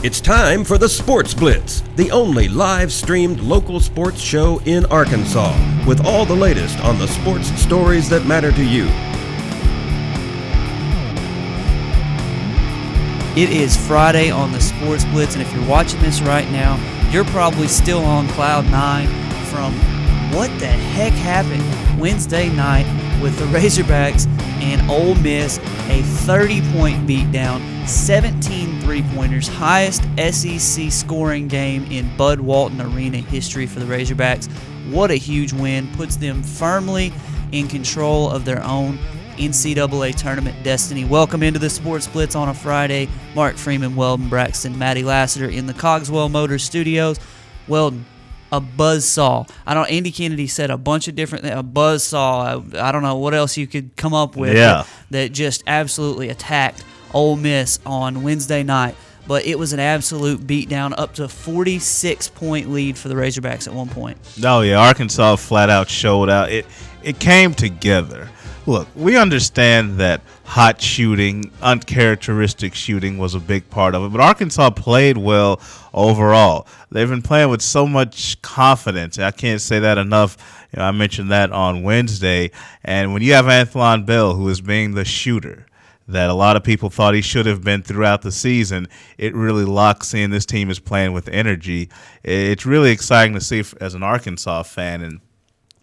It's time for the Sports Blitz, the only live-streamed local sports show in Arkansas, with all the latest on the sports stories that matter to you. It is Friday on the Sports Blitz, and if you're watching this right now, you're probably still on cloud nine from what the heck happened Wednesday night with the Razorbacks and Ole Miss, a 30-point beatdown, 17 three-pointers, highest SEC scoring game in Bud Walton Arena history for the Razorbacks. What a huge win, puts them firmly in control of their own NCAA tournament destiny. Welcome into the Sports Blitz on a Friday. Mark Freeman, Weldon Braxton, Maddie Lassiter in the Cogswell Motors studios. Weldon, a buzzsaw. Andy Kennedy said a bunch of different things. A buzzsaw. I don't know what else you could come up with that just absolutely attacked Ole Miss on Wednesday night. But it was an absolute beatdown, up to a 46-point lead for the Razorbacks at one point. Oh, yeah, Arkansas flat out showed out. It came together. Look, we understand that hot shooting, uncharacteristic shooting was a big part of it, but Arkansas played well overall. They've been playing with so much confidence. I can't say that enough. I mentioned that on Wednesday. And when you have Anthlon Bell, who is being the shooter that a lot of people thought he should have been throughout the season, it really locks in. This team is playing with energy. It's really exciting to see as an Arkansas fan. And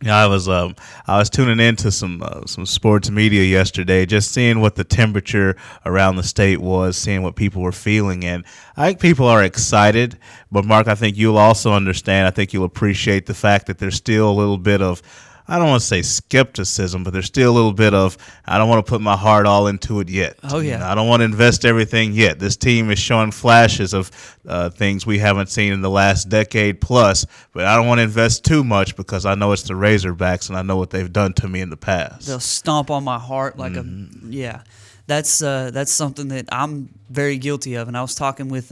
I was tuning into some sports media yesterday, just seeing what the temperature around the state was, seeing what people were feeling, and I think people are excited. But Mark, I think you'll also understand. I think you'll appreciate the fact that there's still a little bit of, I don't want to say skepticism, but there's still a little bit of, I don't want to put my heart all into it yet. Oh, yeah. I don't want to invest everything yet. This team is showing flashes of things we haven't seen in the last decade plus, but I don't want to invest too much because I know it's the Razorbacks and I know what they've done to me in the past. They'll stomp on my heart like That's something that I'm very guilty of. And I was talking with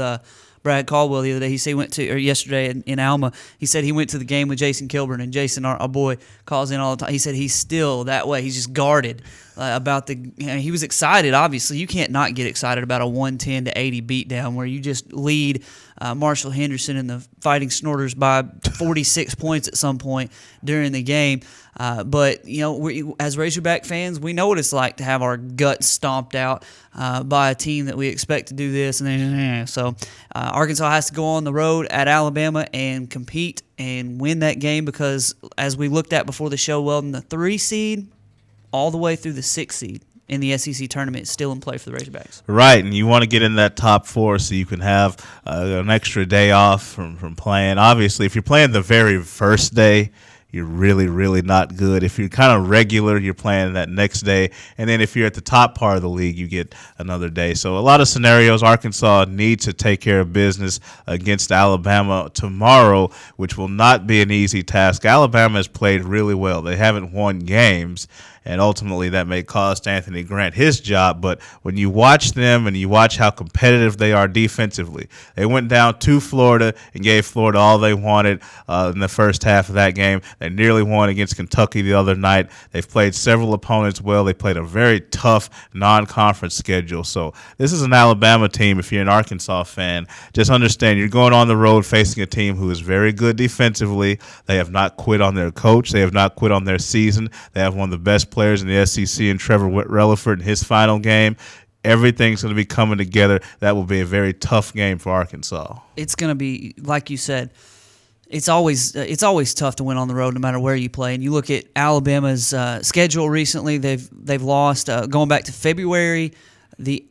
Brad Caldwell the other day. He said he went to, or yesterday in Alma, he said he went to the game with Jason Kilburn, and Jason, our boy, calls in all the time. He said he's still that way. He's just guarded about the. He was excited. Obviously, you can't not get excited about a 110-80 beatdown where you just lead Marshall Henderson and the Fighting Snorters by 46 points at some point during the game. But as Razorback fans, we know what it's like to have our guts stomped out by a team that we expect to do this, and then so Arkansas has to go on the road at Alabama and compete and win that game because, as we looked at before the show, Weldon, the 3 seed all the way through the 6 seed in the SEC tournament is still in play for the Razorbacks. Right, and you want to get in that top 4 so you can have an extra day off from playing. Obviously, if you're playing the very first day, you're really, really not good. If you're kind of regular, you're playing that next day. And then if you're at the top part of the league, you get another day. So a lot of scenarios, Arkansas needs to take care of business against Alabama tomorrow, which will not be an easy task. Alabama has played really well. They haven't won games, and ultimately that may cost Anthony Grant his job. But when you watch them and you watch how competitive they are defensively, they went down to Florida and gave Florida all they wanted in the first half of that game. They nearly won against Kentucky the other night. They've played several opponents well. They played a very tough non-conference schedule. So this is an Alabama team. If you're an Arkansas fan, just understand you're going on the road facing a team who is very good defensively. They have not quit on their coach. They have not quit on their season. They have one of the best players in the SEC in Trevor Relaford in his final game. Everything's going to be coming together. That will be a very tough game for Arkansas. It's going to be, like you said, it's always tough to win on the road no matter where you play. And you look at Alabama's schedule recently; they've lost going back to February the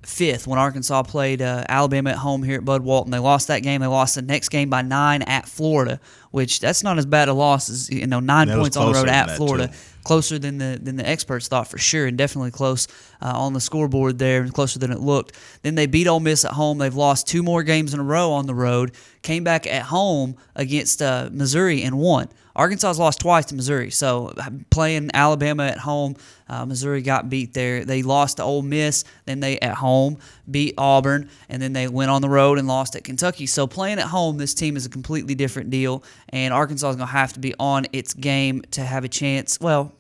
5th when Arkansas played Alabama at home here at Bud Walton. They lost that game. They lost the next game by 9 at Florida, which that's not as bad a loss as 9 points on the road at Florida. Too. Closer than the experts thought for sure, and definitely close on the scoreboard there, and closer than it looked. Then they beat Ole Miss at home. They've lost 2 more games in a row on the road. Came back at home against Missouri and won. Arkansas's lost twice to Missouri, so playing Alabama at home, Missouri got beat there. They lost to Ole Miss, then they at home beat Auburn, and then they went on the road and lost at Kentucky. So playing at home, this team is a completely different deal, and Arkansas is going to have to be on its game to have a chance. Well,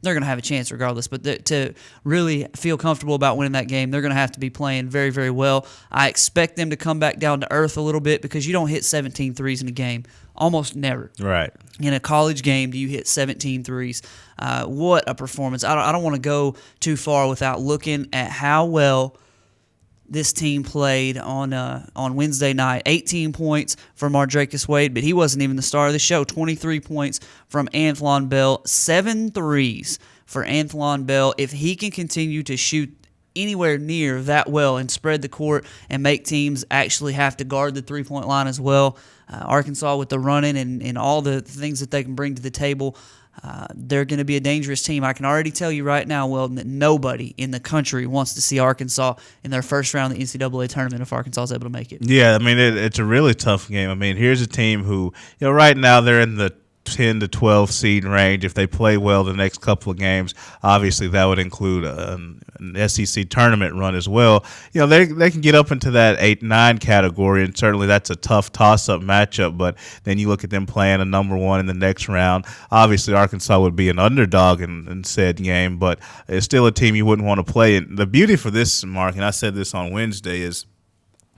they're going to have a chance regardless. But to really feel comfortable about winning that game, they're going to have to be playing very, very well. I expect them to come back down to earth a little bit because you don't hit 17 threes in a game. Almost never. Right. In a college game, do you hit 17 threes? What a performance. I don't want to go too far without looking at how well this team played on Wednesday night. 18 points from Mardrakus Wade, but he wasn't even the star of the show. 23 points from Anthlon Bell. 7 threes for Anthlon Bell. If he can continue to shoot anywhere near that well and spread the court and make teams actually have to guard the three-point line as well, Arkansas with the running and all the things that they can bring to the table, they're going to be a dangerous team. I can already tell you right now, Weldon, that nobody in the country wants to see Arkansas in their first round of the NCAA tournament if Arkansas is able to make it. Yeah, I mean, it's a really tough game. I mean, here's a team who, right now they're in the 10 to 12 seed range. If they play well the next couple of games, obviously that would include an SEC tournament run as well. They can get up into that 8-9 category, and certainly that's a tough toss-up matchup. But then you look at them playing a number one in the next round. Obviously, Arkansas would be an underdog in said game, but it's still a team you wouldn't want to play. And the beauty for this, Mark, and I said this on Wednesday, is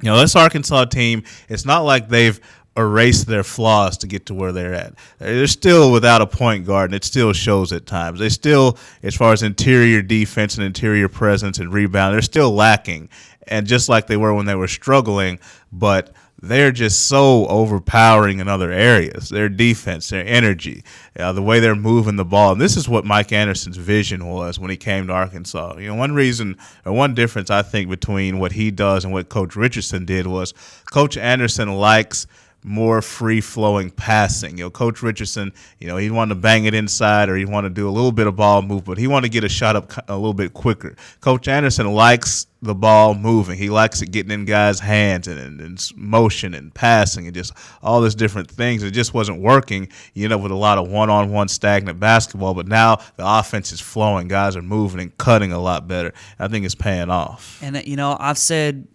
this Arkansas team, it's not like they've erase their flaws to get to where they're at. They're still without a point guard, and it still shows at times. They still, as far as interior defense and interior presence and rebound, they're still lacking. And just like they were when they were struggling, but they're just so overpowering in other areas. Their defense, their energy, the way they're moving the ball. And this is what Mike Anderson's vision was when he came to Arkansas. One difference I think between what he does and what Coach Richardson did was Coach Anderson likes more free-flowing passing. Coach Richardson, he wanted to bang it inside or he wanted to do a little bit of ball movement, but he wanted to get a shot up a little bit quicker. Coach Anderson likes the ball moving. He likes it getting in guys' hands and motion and passing and just all these different things. It just wasn't working, with a lot of one-on-one stagnant basketball, but now the offense is flowing. Guys are moving and cutting a lot better. I think it's paying off. And,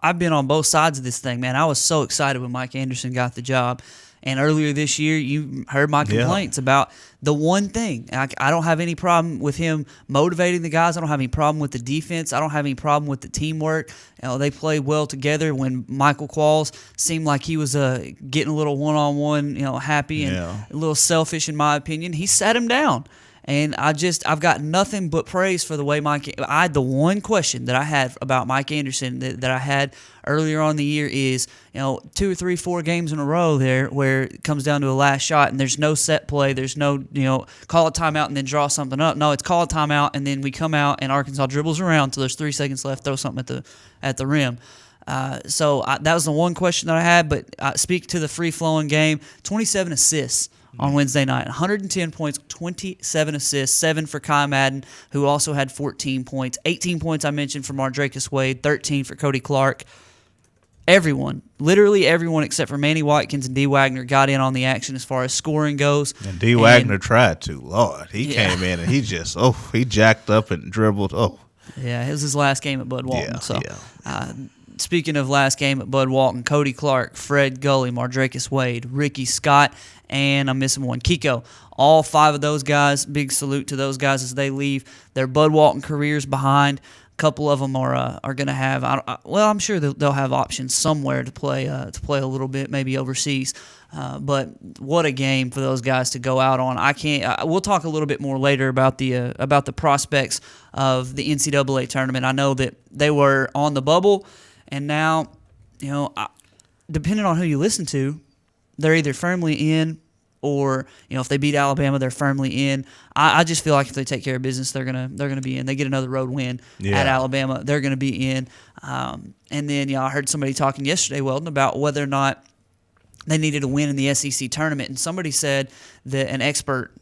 I've been on both sides of this thing, man. I was so excited when Mike Anderson got the job. And earlier this year, you heard my complaints about the one thing. I don't have any problem with him motivating the guys. I don't have any problem with the defense. I don't have any problem with the teamwork. They played well together. When Michael Qualls seemed like he was getting a little one-on-one, happy and a little selfish in my opinion, he sat him down. And I've got nothing but praise for the way the one question that I had about Mike Anderson that I had earlier on in the year is, 2 or 3, 4 games in a row there where it comes down to a last shot and there's no set play. There's no, call a timeout and then draw something up. No, it's call a timeout and then we come out and Arkansas dribbles around till there's 3 seconds left, throw something at the rim. So that was the one question that I had, but speak to the free-flowing game. 27 assists on Wednesday night. 110 points, 27 assists, 7 for Kai Madden, who also had 14 points. 18 points I mentioned for Mardrakus Wade, 13 for Cody Clark. Everyone, literally everyone except for Manny Watkins and D. Wagner got in on the action as far as scoring goes. And D. Wagner tried to. Lord, he came in and he just, he jacked up and dribbled. Yeah, it was his last game at Bud Walton. Speaking of last game at Bud Walton, Cody Clark, Fred Gully, Mardrakus Wade, Ricky Scott, and I'm missing one, Kiko. All 5 of those guys, big salute to those guys as they leave their Bud Walton careers behind. A couple of them are going to have, I'm sure they'll have options somewhere to play a little bit, maybe overseas. But what a game for those guys to go out on. We'll talk a little bit more later about the prospects of the NCAA tournament. I know that they were on the bubble. And now, depending on who you listen to, they're either firmly in or, if they beat Alabama, they're firmly in. I just feel like if they take care of business, they're gonna be in. They get another road win at Alabama, they're gonna be in. And then, I heard somebody talking yesterday, Weldon, about whether or not they needed a win in the SEC tournament. And somebody said that an expert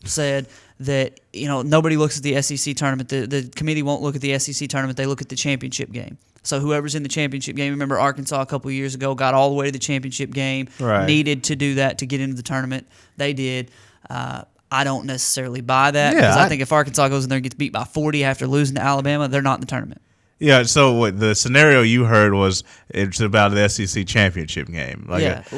said that, nobody looks at the SEC tournament. The committee won't look at the SEC tournament. They look at the championship game. So whoever's in the championship game, remember Arkansas a couple of years ago got all the way to the championship game, needed to do that to get into the tournament. They did. I don't necessarily buy that because I think if Arkansas goes in there and gets beat by 40 after losing to Alabama, they're not in the tournament. Yeah, so what the scenario you heard was it's about the SEC championship game.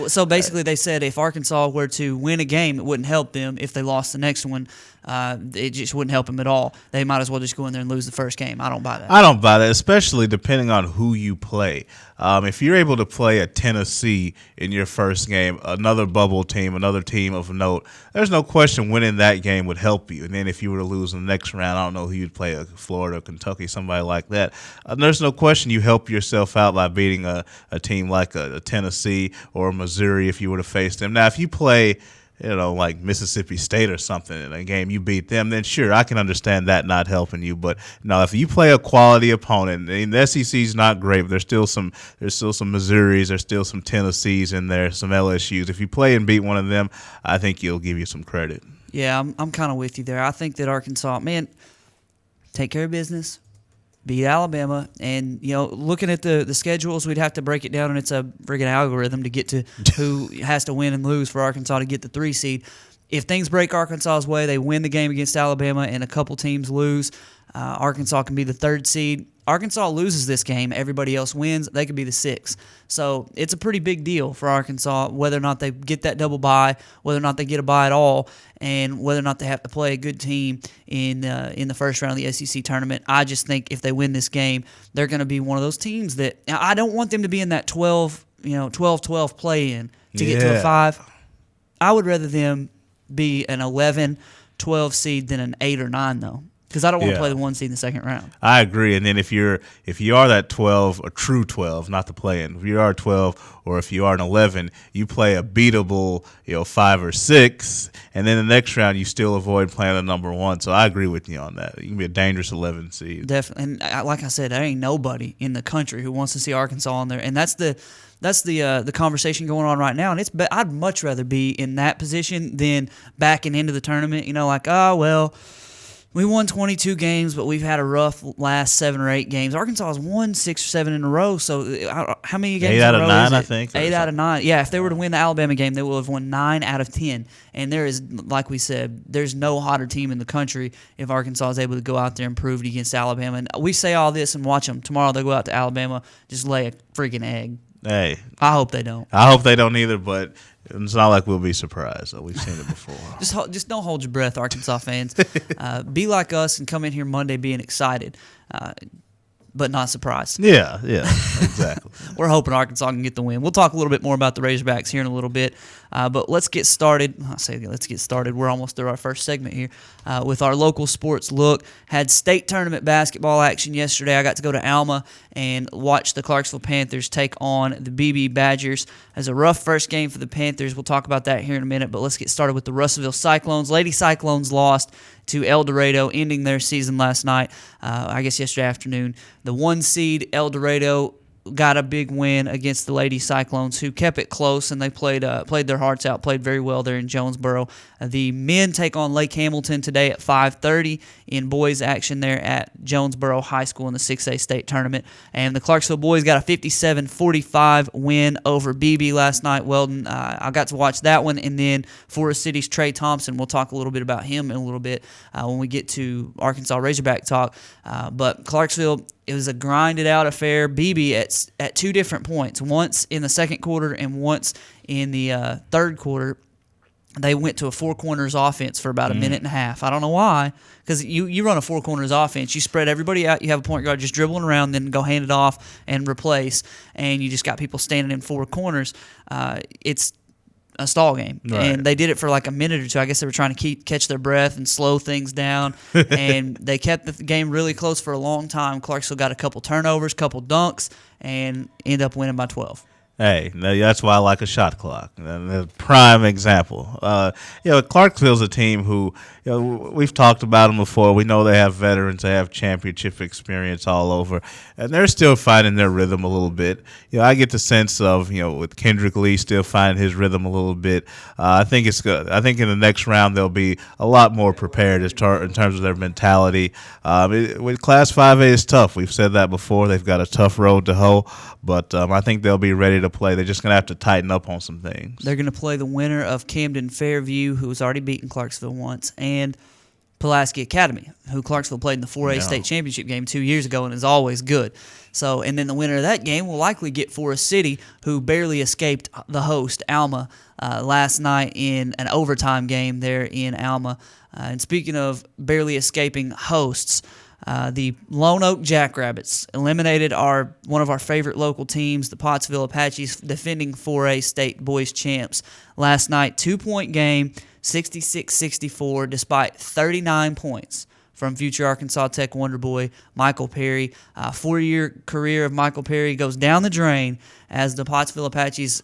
So basically they said if Arkansas were to win a game, it wouldn't help them if they lost the next one. it just wouldn't help him at all. They might as well just go in there and lose the first game. I don't buy that. I don't buy that, especially depending on who you play. If you're able to play a Tennessee in your first game, another bubble team, another team of note, there's no question winning that game would help you. And then if you were to lose in the next round, I don't know who you'd play, Florida, Kentucky, somebody like that. There's no question you help yourself out by beating a team like a Tennessee or Missouri if you were to face them. Now, if you play like Mississippi State or something in a game, you beat them, then sure, I can understand that not helping you. But no, if you play a quality opponent, the SEC's not great, but there's still some Missouris, there's still some Tennessees in there, some LSUs. If you play and beat one of them, I think you'll give you some credit. Yeah, I'm kind of with you there. I think that Arkansas, man, take care of business, beat Alabama, and looking at the schedules, we'd have to break it down, and it's a friggin' algorithm to get to who has to win and lose for Arkansas to get the 3 seed. If things break Arkansas's way, they win the game against Alabama, and a couple teams lose, Arkansas can be the 3rd seed. Arkansas loses this game, everybody else wins, they could be the 6th. So it's a pretty big deal for Arkansas, whether or not they get that double bye, whether or not they get a bye at all, and whether or not they have to play a good team in the first round of the SEC tournament. I just think if they win this game, they're going to be one of those teams that I don't want them to be in that 12-12 play-in to get to a 5. I would rather them be an 11-12 seed than an 8 or 9, though. Because I don't want to play the 1 seed in the second round. I agree. And then if you are that 12, a true 12, not the play-in, if you are 12 or if you are an 11, you play a beatable 5 or 6, and then the next round you still avoid playing the number 1. So I agree with you on that. You can be a dangerous 11 seed. Definitely. And like I said, there ain't nobody in the country who wants to see Arkansas on there. And that's the conversation going on right now. And I'd much rather be in that position than backing into the tournament. We won 22 games, but we've had a rough last 7 or 8 games. Arkansas has won 6 or 7 in a row. So how many games 8 in a out row of 9, is it? I think. 8 out of 9. Yeah, if they were to win the Alabama game, they will have won 9 out of 10. And there is, like we said, there's no hotter team in the country if Arkansas is able to go out there and prove it against Alabama. And we say all this and watch them. Tomorrow they'll go out to Alabama, just lay a freaking egg. Hey. I hope they don't. I hope they don't either, but it's not like we'll be surprised. We've seen it before. Just don't hold your breath, Arkansas fans. Be like us and come in here Monday being excited, but not surprised. Yeah, exactly. We're hoping Arkansas can get the win. We'll talk a little bit more about the Razorbacks here in a little bit, but let's get started. Let's get started. We're almost through our first segment here with our local sports look. Had state tournament basketball action yesterday. I got to go to Alma and watch the Clarksville Panthers take on the BB Badgers. It was a rough first game for the Panthers. We'll talk about that here in a minute, but let's get started with the Russellville Cyclones. Lady Cyclones lost to El Dorado, ending their season last night, yesterday afternoon. The 1 seed El Dorado got a big win against the Lady Cyclones, who kept it close, and they played their hearts out, played very well there in Jonesboro. The men take on Lake Hamilton today at 5:30 in boys action there at Jonesboro High School in the 6A state tournament. And the Clarksville boys got a 57-45 win over BB last night. Weldon, I got to watch that one, and then Forest City's Trey Thompson. We'll talk a little bit about him in a little bit when we get to Arkansas Razorback talk. But Clarksville, it was a grinded-out affair. BB at 2 different points, once in the second quarter and once in the third quarter. They went to a 4 corners offense for about a minute and a half. I don't know why, because you run a 4 corners offense. You spread everybody out. You have a point guard just dribbling around, then go hand it off and replace, and you just got people standing in 4 corners. It's a stall game, right. And they did it for like a minute or 2. I guess they were trying to catch their breath and slow things down, and they kept the game really close for a long time. Clarksville got a couple turnovers, couple dunks, and ended up winning by 12. Hey, that's why I like a shot clock. A prime example. Clarksville's a team who, we've talked about them before. We know they have veterans. They have championship experience all over. And they're still finding their rhythm a little bit. I get the sense of, with Kendrick Lee still finding his rhythm a little bit. I think it's good. I think in the next round they'll be a lot more prepared in terms of their mentality. With Class 5A is tough. We've said that before. They've got a tough road to hoe. But I think they'll be ready to play. They're just going to have to tighten up on some things. They're going to play the winner of Camden Fairview, who has already beaten Clarksville once, and Pulaski Academy, who Clarksville played in the 4A state championship game 2 years ago and is always good. So, and then the winner of that game will likely get Forest City, who barely escaped the host, Alma, last night in an overtime game there in Alma. And speaking of barely escaping hosts, the Lone Oak Jackrabbits eliminated one of our favorite local teams, the Pottsville Apaches, defending 4A state boys champs last night. 2-point game, 66-64, despite 39 points from future Arkansas Tech Wonder Boy Michael Perry. 4-year career of Michael Perry goes down the drain as the Pottsville Apaches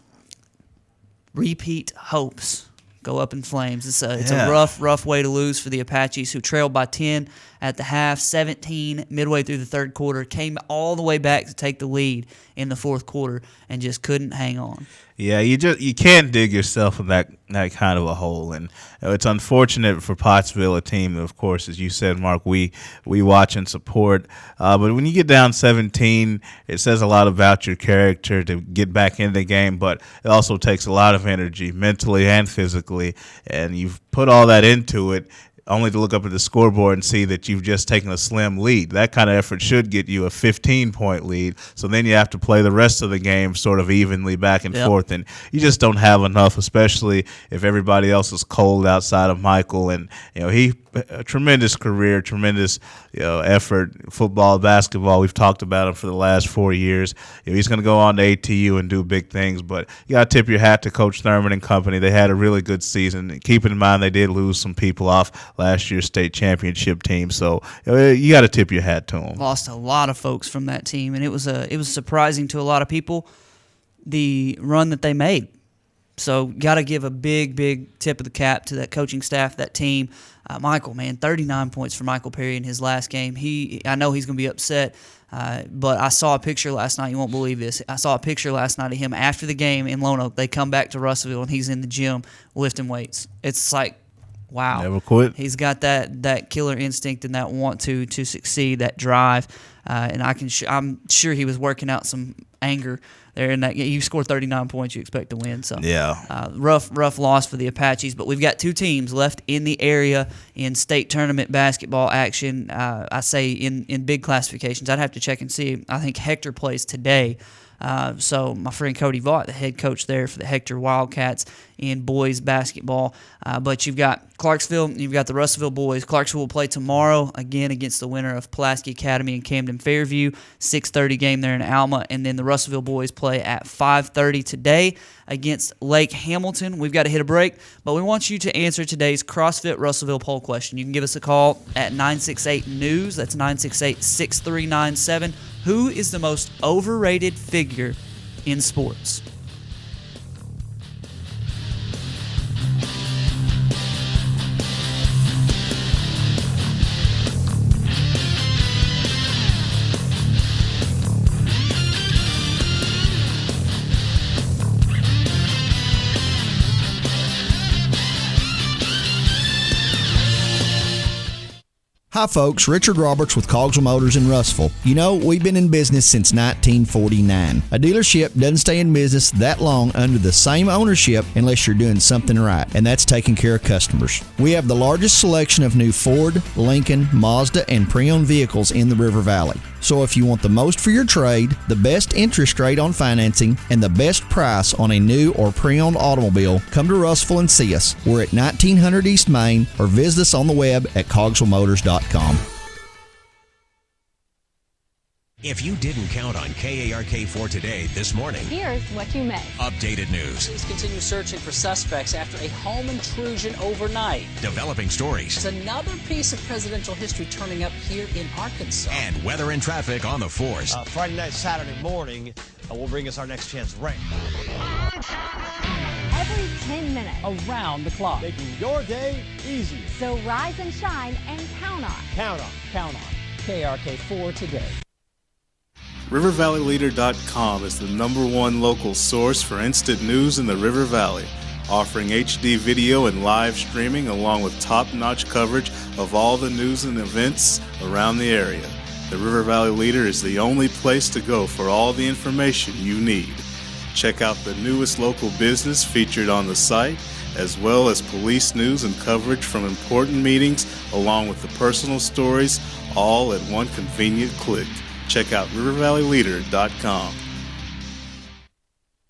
repeat hopes go up in flames. It's a rough way to lose for the Apaches, who trailed by 10 at the half, 17 midway through the third quarter, came all the way back to take the lead in the fourth quarter and just couldn't hang on. Yeah, you can't dig yourself in that kind of a hole, and it's unfortunate for Pottsville, a team that, of course, as you said, Mark, we watch and support. But when you get down 17, it says a lot about your character to get back in the game. But it also takes a lot of energy, mentally and physically, and you've put all that into it, only to look up at the scoreboard and see that you've just taken a slim lead. That kind of effort should get you a 15-point lead. So then you have to play the rest of the game sort of evenly back and forth, and you just don't have enough, especially if everybody else is cold outside of Michael. And he a tremendous career, tremendous effort, football, basketball. We've talked about him for the last 4 years. He's going to go on to ATU and do big things, but you got to tip your hat to Coach Thurman and company. They had a really good season. Keeping in mind they did lose some people off last year's state championship team, so you got to tip your hat to them. Lost a lot of folks from that team, and it was surprising to a lot of people, the run that they made. So got to give a big tip of the cap to that coaching staff, that team. Michael, man, 39 points for Michael Perry in his last game. I know he's going to be upset, but I saw a picture last night. You won't believe this. I saw a picture last night of him after the game in Lone Oak. They come back to Russellville, and he's in the gym lifting weights. It's like, wow. Never quit. He's got that killer instinct and that want to succeed, that drive. And I'm sure he was working out some anger there in that. You score 39 points, you expect to win. So rough loss for the Apaches. But we've got two teams left in the area in state tournament basketball action. I say in big classifications. I'd have to check and see. I think Hector plays today. So my friend Cody Vaught, the head coach there for the Hector Wildcats in boys basketball. But you've got Clarksville, you've got the Russellville boys. Clarksville will play tomorrow again against the winner of Pulaski Academy and Camden Fairview. 6:30 game there in Alma, and then the Russellville boys play at 5:30 today against Lake Hamilton. We've got to hit a break, but we want you to answer today's CrossFit Russellville poll question. You can give us a call at 968-NEWS. That's 968-6397. Who is the most overrated figure in sports? Hi folks, Richard Roberts with Cogswell Motors in Russellville. You know, we've been in business since 1949. A dealership doesn't stay in business that long under the same ownership unless you're doing something right, and that's taking care of customers. We have the largest selection of new Ford, Lincoln, Mazda, and pre-owned vehicles in the River Valley. So if you want the most for your trade, the best interest rate on financing, and the best price on a new or pre-owned automobile, come to Russellville and see us. We're at 1900 East Main, or visit us on the web at cogswellmotors.com. If you didn't count on KARK4 today this morning, here's what you missed. Updated news. Police continue searching for suspects after a home intrusion overnight. Developing stories. There's another piece of presidential history turning up here in Arkansas. And weather and traffic on the force. Friday night, Saturday morning will bring us our next chance rain. Every 10 minutes. Around the clock. Making your day easier. So rise and shine and count on. Count on. Count on. KRK4 today. RiverValleyLeader.com is the #1 local source for instant news in the River Valley, offering HD video and live streaming along with top-notch coverage of all the news and events around the area. The River Valley Leader is the only place to go for all the information you need. Check out the newest local business featured on the site as well as police news and coverage from important meetings, along with the personal stories, all at one convenient click. Check out rivervalleyleader.com.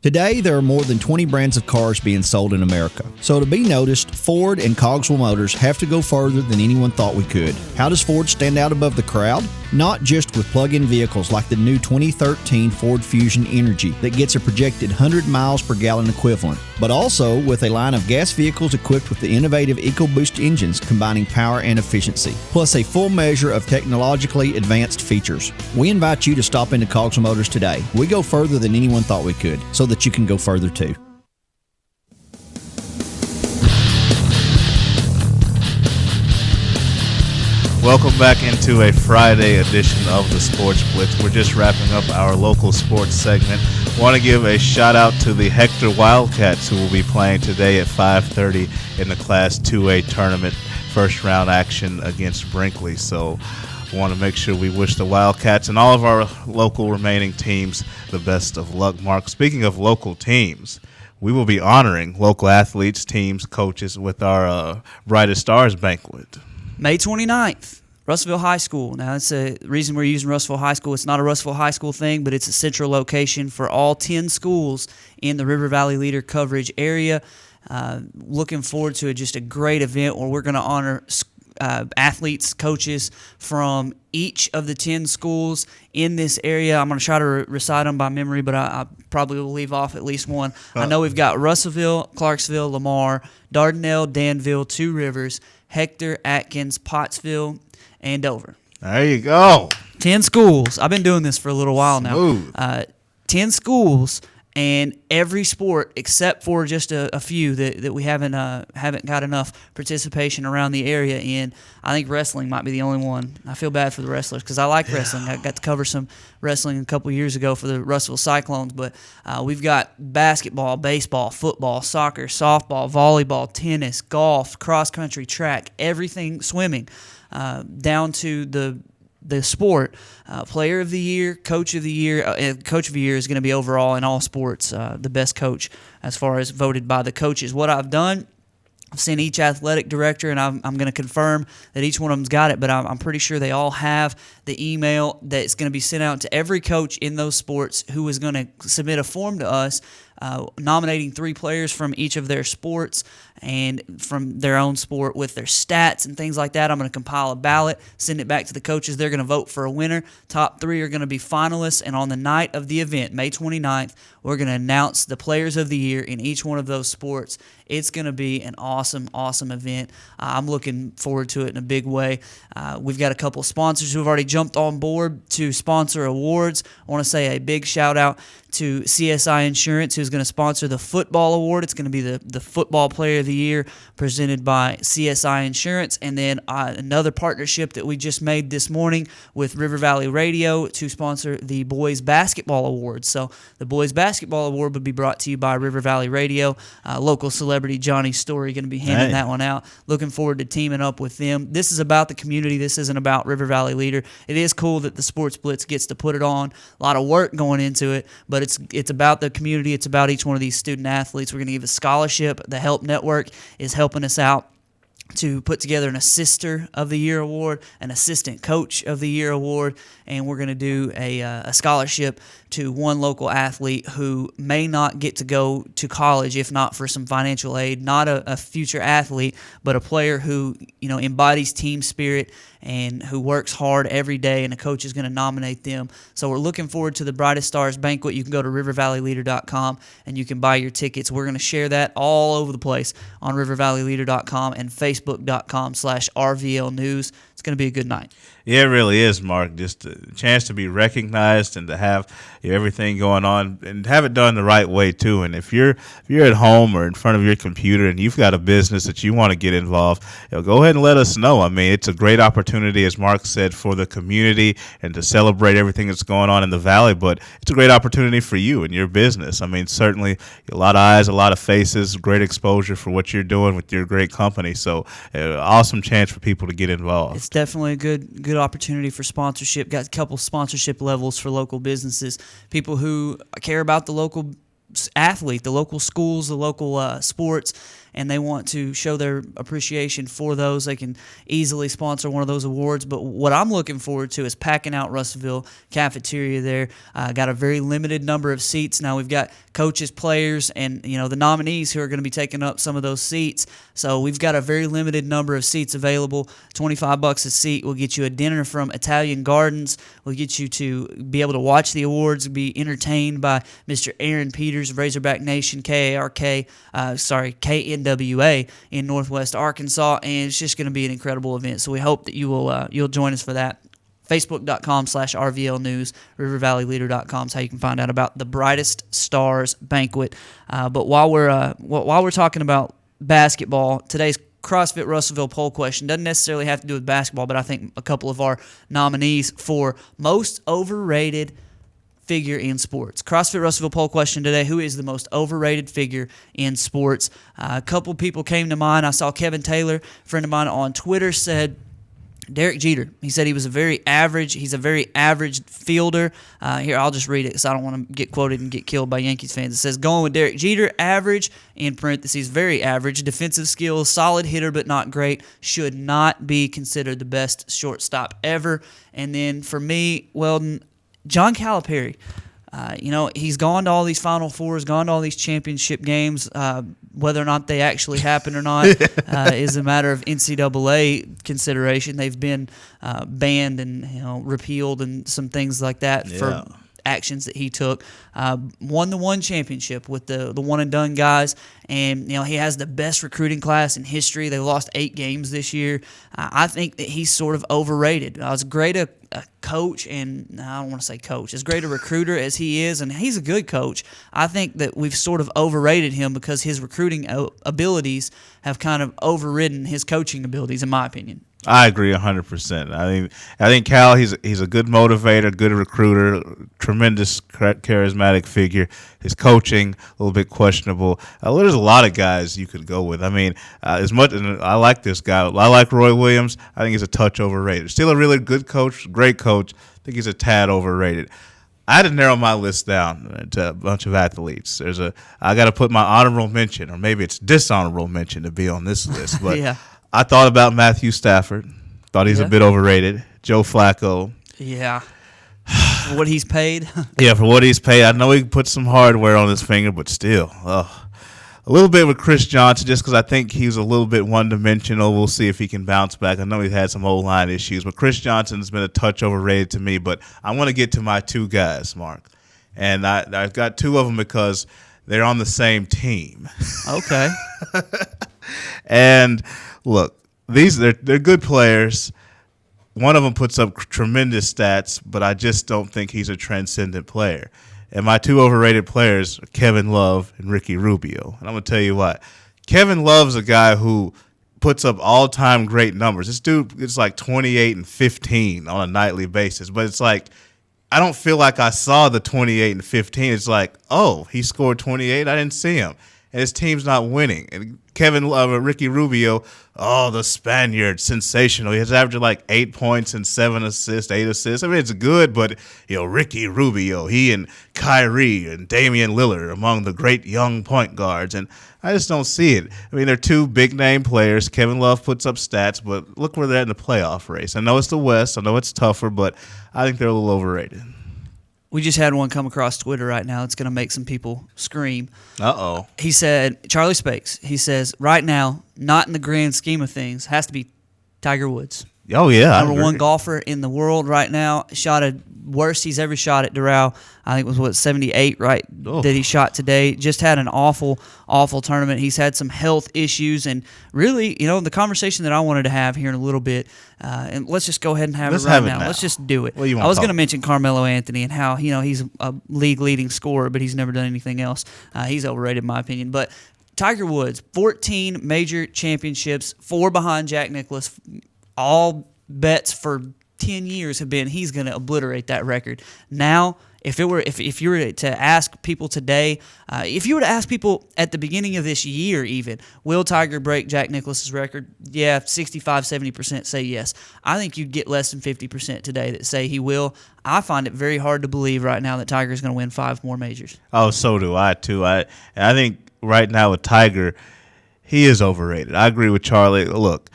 Today, there are more than 20 brands of cars being sold in America. So to be noticed, Ford and Cogswell Motors have to go further than anyone thought we could. How does Ford stand out above the crowd? Not just with plug-in vehicles like the new 2013 Ford Fusion Energy that gets a projected 100 miles per gallon equivalent, but also with a line of gas vehicles equipped with the innovative EcoBoost engines combining power and efficiency, plus a full measure of technologically advanced features. We invite you to stop into Cogswell Motors today. We go further than anyone thought we could, so that you can go further too. Welcome back into a Friday edition of the Sports Blitz. We're just wrapping up our local sports segment. Want to give a shout out to the Hector Wildcats, who will be playing today at 5:30 in the Class 2A tournament, first round action against Brinkley. So want to make sure we wish the Wildcats and all of our local remaining teams the best of luck. Mark, speaking of local teams, we will be honoring local athletes, teams, coaches with our Brightest Stars banquet. May 29th, Russellville High School. Now, that's the reason we're using Russellville High School. It's not a Russellville High School thing, but it's a central location for all 10 schools in the River Valley Leader coverage area. Looking forward to just a great event where we're going to honor athletes, coaches from each of the 10 schools in this area. I'm going to try to recite them by memory, but I probably will leave off at least one. I know we've got Russellville, Clarksville, Lamar, Dardanelle, Danville, Two Rivers, Hector, Atkins, Pottsville, and Dover. There you go. 10 schools. I've been doing this for a little while Smooth. now. 10 schools, and every sport except for just a few that we haven't got enough participation around the area in. I think wrestling might be the only one. I feel bad for the wrestlers because I like wrestling. I got to cover some wrestling a couple years ago for the Russellville Cyclones, but we've got basketball, baseball, football, soccer, softball, volleyball, tennis, golf, cross country, track, everything, swimming, down to the sport. Player of the year, coach of the year. Coach of the year is going to be overall in all sports the best coach as far as voted by the coaches. What I've done, I've seen each athletic director, and I'm going to confirm that each one of them's got it, but I'm pretty sure they all have the email that's going to be sent out to every coach in those sports who is going to submit a form to us nominating 3 players from each of their sports and from their own sport with their stats and things like that. I'm going to compile a ballot, send it back to the coaches. They're going to vote for a winner. Top 3 are going to be finalists, and on the night of the event, May 29th, we're going to announce the players of the year in each one of those sports. It's going to be an awesome, awesome event. I'm looking forward to it in a big way. We've got a couple sponsors who have already jumped on board to sponsor awards. I want to say a big shout-out to CSI Insurance, who's going to sponsor the football award. It's going to be the Football Player of the Year presented by CSI Insurance. And then another partnership that we just made this morning with River Valley Radio to sponsor the Boys Basketball Award. So the Boys Basketball Award would be brought to you by River Valley Radio. Local celebrity Johnny Story going to be handing that one out. Looking forward to teaming up with them. This is about the community. This isn't about River Valley Leader. It is cool that the Sports Blitz gets to put it on. A lot of work going into it, but it's about the community. It's about each one of these student athletes. We're going to give a scholarship. The Help Network is helping us out to put together an Assister of the Year award, an Assistant Coach of the Year award, and we're going to do a scholarship to one local athlete who may not get to go to college if not for some financial aid, not a future athlete, but a player who embodies team spirit and who works hard every day, and a coach is going to nominate them. So we're looking forward to the Brightest Stars banquet. You can go to rivervalleyleader.com and you can buy your tickets. We're going to share that all over the place on rivervalleyleader.com and facebook.com/RVL News. It's going to be a good night. Yeah, it really is, Mark. Just a chance to be recognized and to have everything going on and have it done the right way too. And if you're at home or in front of your computer and you've got a business that you want to get involved, go ahead and let us know. I mean, it's a great opportunity, as Mark said, for the community and to celebrate everything that's going on in the Valley. But it's a great opportunity for you and your business. I mean, certainly a lot of eyes, a lot of faces, great exposure for what you're doing with your great company. So awesome chance for people to get involved. It's definitely a good opportunity for sponsorship. Got a couple sponsorship levels for local businesses, people who care about the local athlete, the local schools, the local sports, and they want to show their appreciation for those, they can easily sponsor one of those awards. But what I'm looking forward to is packing out Russellville cafeteria there. Got a very limited number of seats. Now we've got coaches, players, and the nominees who are going to be taking up some of those seats. So we've got a very limited number of seats available. $25 a seat will get you a dinner from Italian Gardens. Will get you to be able to watch the awards, be entertained by Mr. Aaron Peters of Razorback Nation, KNWA in Northwest Arkansas, and it's just going to be an incredible event. So we hope that you'll join us for that. Facebook.com/RVL News, RiverValleyLeader.com is how you can find out about the Brightest Stars Banquet. But while we're talking about basketball, today's CrossFit Russellville poll question doesn't necessarily have to do with basketball, but I think a couple of our nominees for most overrated figure in sports. CrossFit Russellville poll question today: who is the most overrated figure in sports? A couple people came to mind. I saw Kevin Taylor, a friend of mine on Twitter, said Derek Jeter. He said he's a very average fielder. Here, I'll just read it because I don't want to get quoted and get killed by Yankees fans. It says, going with Derek Jeter, average, in parentheses, very average, defensive skills, solid hitter but not great, should not be considered the best shortstop ever. And then for me, well, John Calipari. He's gone to all these Final Fours, gone to all these championship games. Whether or not they actually happen or not is a matter of NCAA consideration. They've been banned and repealed and some things like that for actions that he took. Won the one championship with the one and done guys, and he has the best recruiting class in history. They lost 8 games this year. I think that he's sort of overrated. As great a coach, and I don't want to say coach, as great a recruiter as he is, and he's a good coach, I think that we've sort of overrated him because his recruiting abilities have kind of overridden his coaching abilities, in my opinion. I agree 100%. I think Cal, he's a good motivator, good recruiter, tremendous charismatic figure. His coaching a little bit questionable. There's a lot of guys you could go with. As much and I like this guy. I like Roy Williams. I think he's a touch overrated. Still a really good coach, great coach. I think he's a tad overrated. I had to narrow my list down to a bunch of athletes. I got to put my honorable mention, or maybe it's dishonorable mention, to be on this list. But yeah. I thought about Matthew Stafford. Thought he's a bit overrated. Joe Flacco. Yeah. For what he's paid. Yeah, for what he's paid. I know he put some hardware on his finger, but still. A little bit with Chris Johnson, just because I think he's a little bit one-dimensional. We'll see if he can bounce back. I know he's had some O-line issues, but Chris Johnson's been a touch overrated to me. But I want to get to my 2 guys, Mark. And I've got 2 of them because they're on the same team. Okay. And look, they're good players. One of them puts up tremendous stats, but I just don't think he's a transcendent player. And my 2 overrated players are Kevin Love and Ricky Rubio. And I'm going to tell you what. Kevin Love's a guy who puts up all-time great numbers. This dude is like 28 and 15 on a nightly basis. But it's like, I don't feel like I saw the 28 and 15. It's like, oh, he scored 28. I didn't see him. And his team's not winning. And Ricky Rubio, the Spaniard, sensational. He's averaging like 8 points and 7 assists, 8 assists. It's good, but Ricky Rubio, he and Kyrie and Damian Lillard among the great young point guards, and I just don't see it. They're 2 big name players. Kevin Love puts up stats, but look where they're at in the playoff race. I know it's the West, I know it's tougher, but I think they're a little overrated. We just had one come across Twitter right now. It's going to make some people scream. Uh-oh. He said, Charlie Spakes, he says, right now, not in the grand scheme of things, has to be Tiger Woods. Oh, yeah. Number 1 golfer in the world right now. Shot a worst he's ever shot at Doral. I think it was, 78, right, that he shot today. Just had an awful tournament. He's had some health issues. And really, the conversation that I wanted to have here in a little bit, and let's just go ahead and have it right now. Let's just do it. I was going to mention Carmelo Anthony and how, he's a league-leading scorer, but he's never done anything else. He's overrated in my opinion. But Tiger Woods, 14 major championships, 4 behind Jack Nicklaus. All bets for 10 years have been he's going to obliterate that record. Now, if you were to ask people today, if you were to ask people at the beginning of this year even, will Tiger break Jack Nicklaus's record? Yeah, 65, 70% say yes. I think you'd get less than 50% today that say he will. I find it very hard to believe right now that Tiger's going to win 5 more majors. Oh, so do I, too. I think right now with Tiger, He is overrated. I agree with Charlie. Look,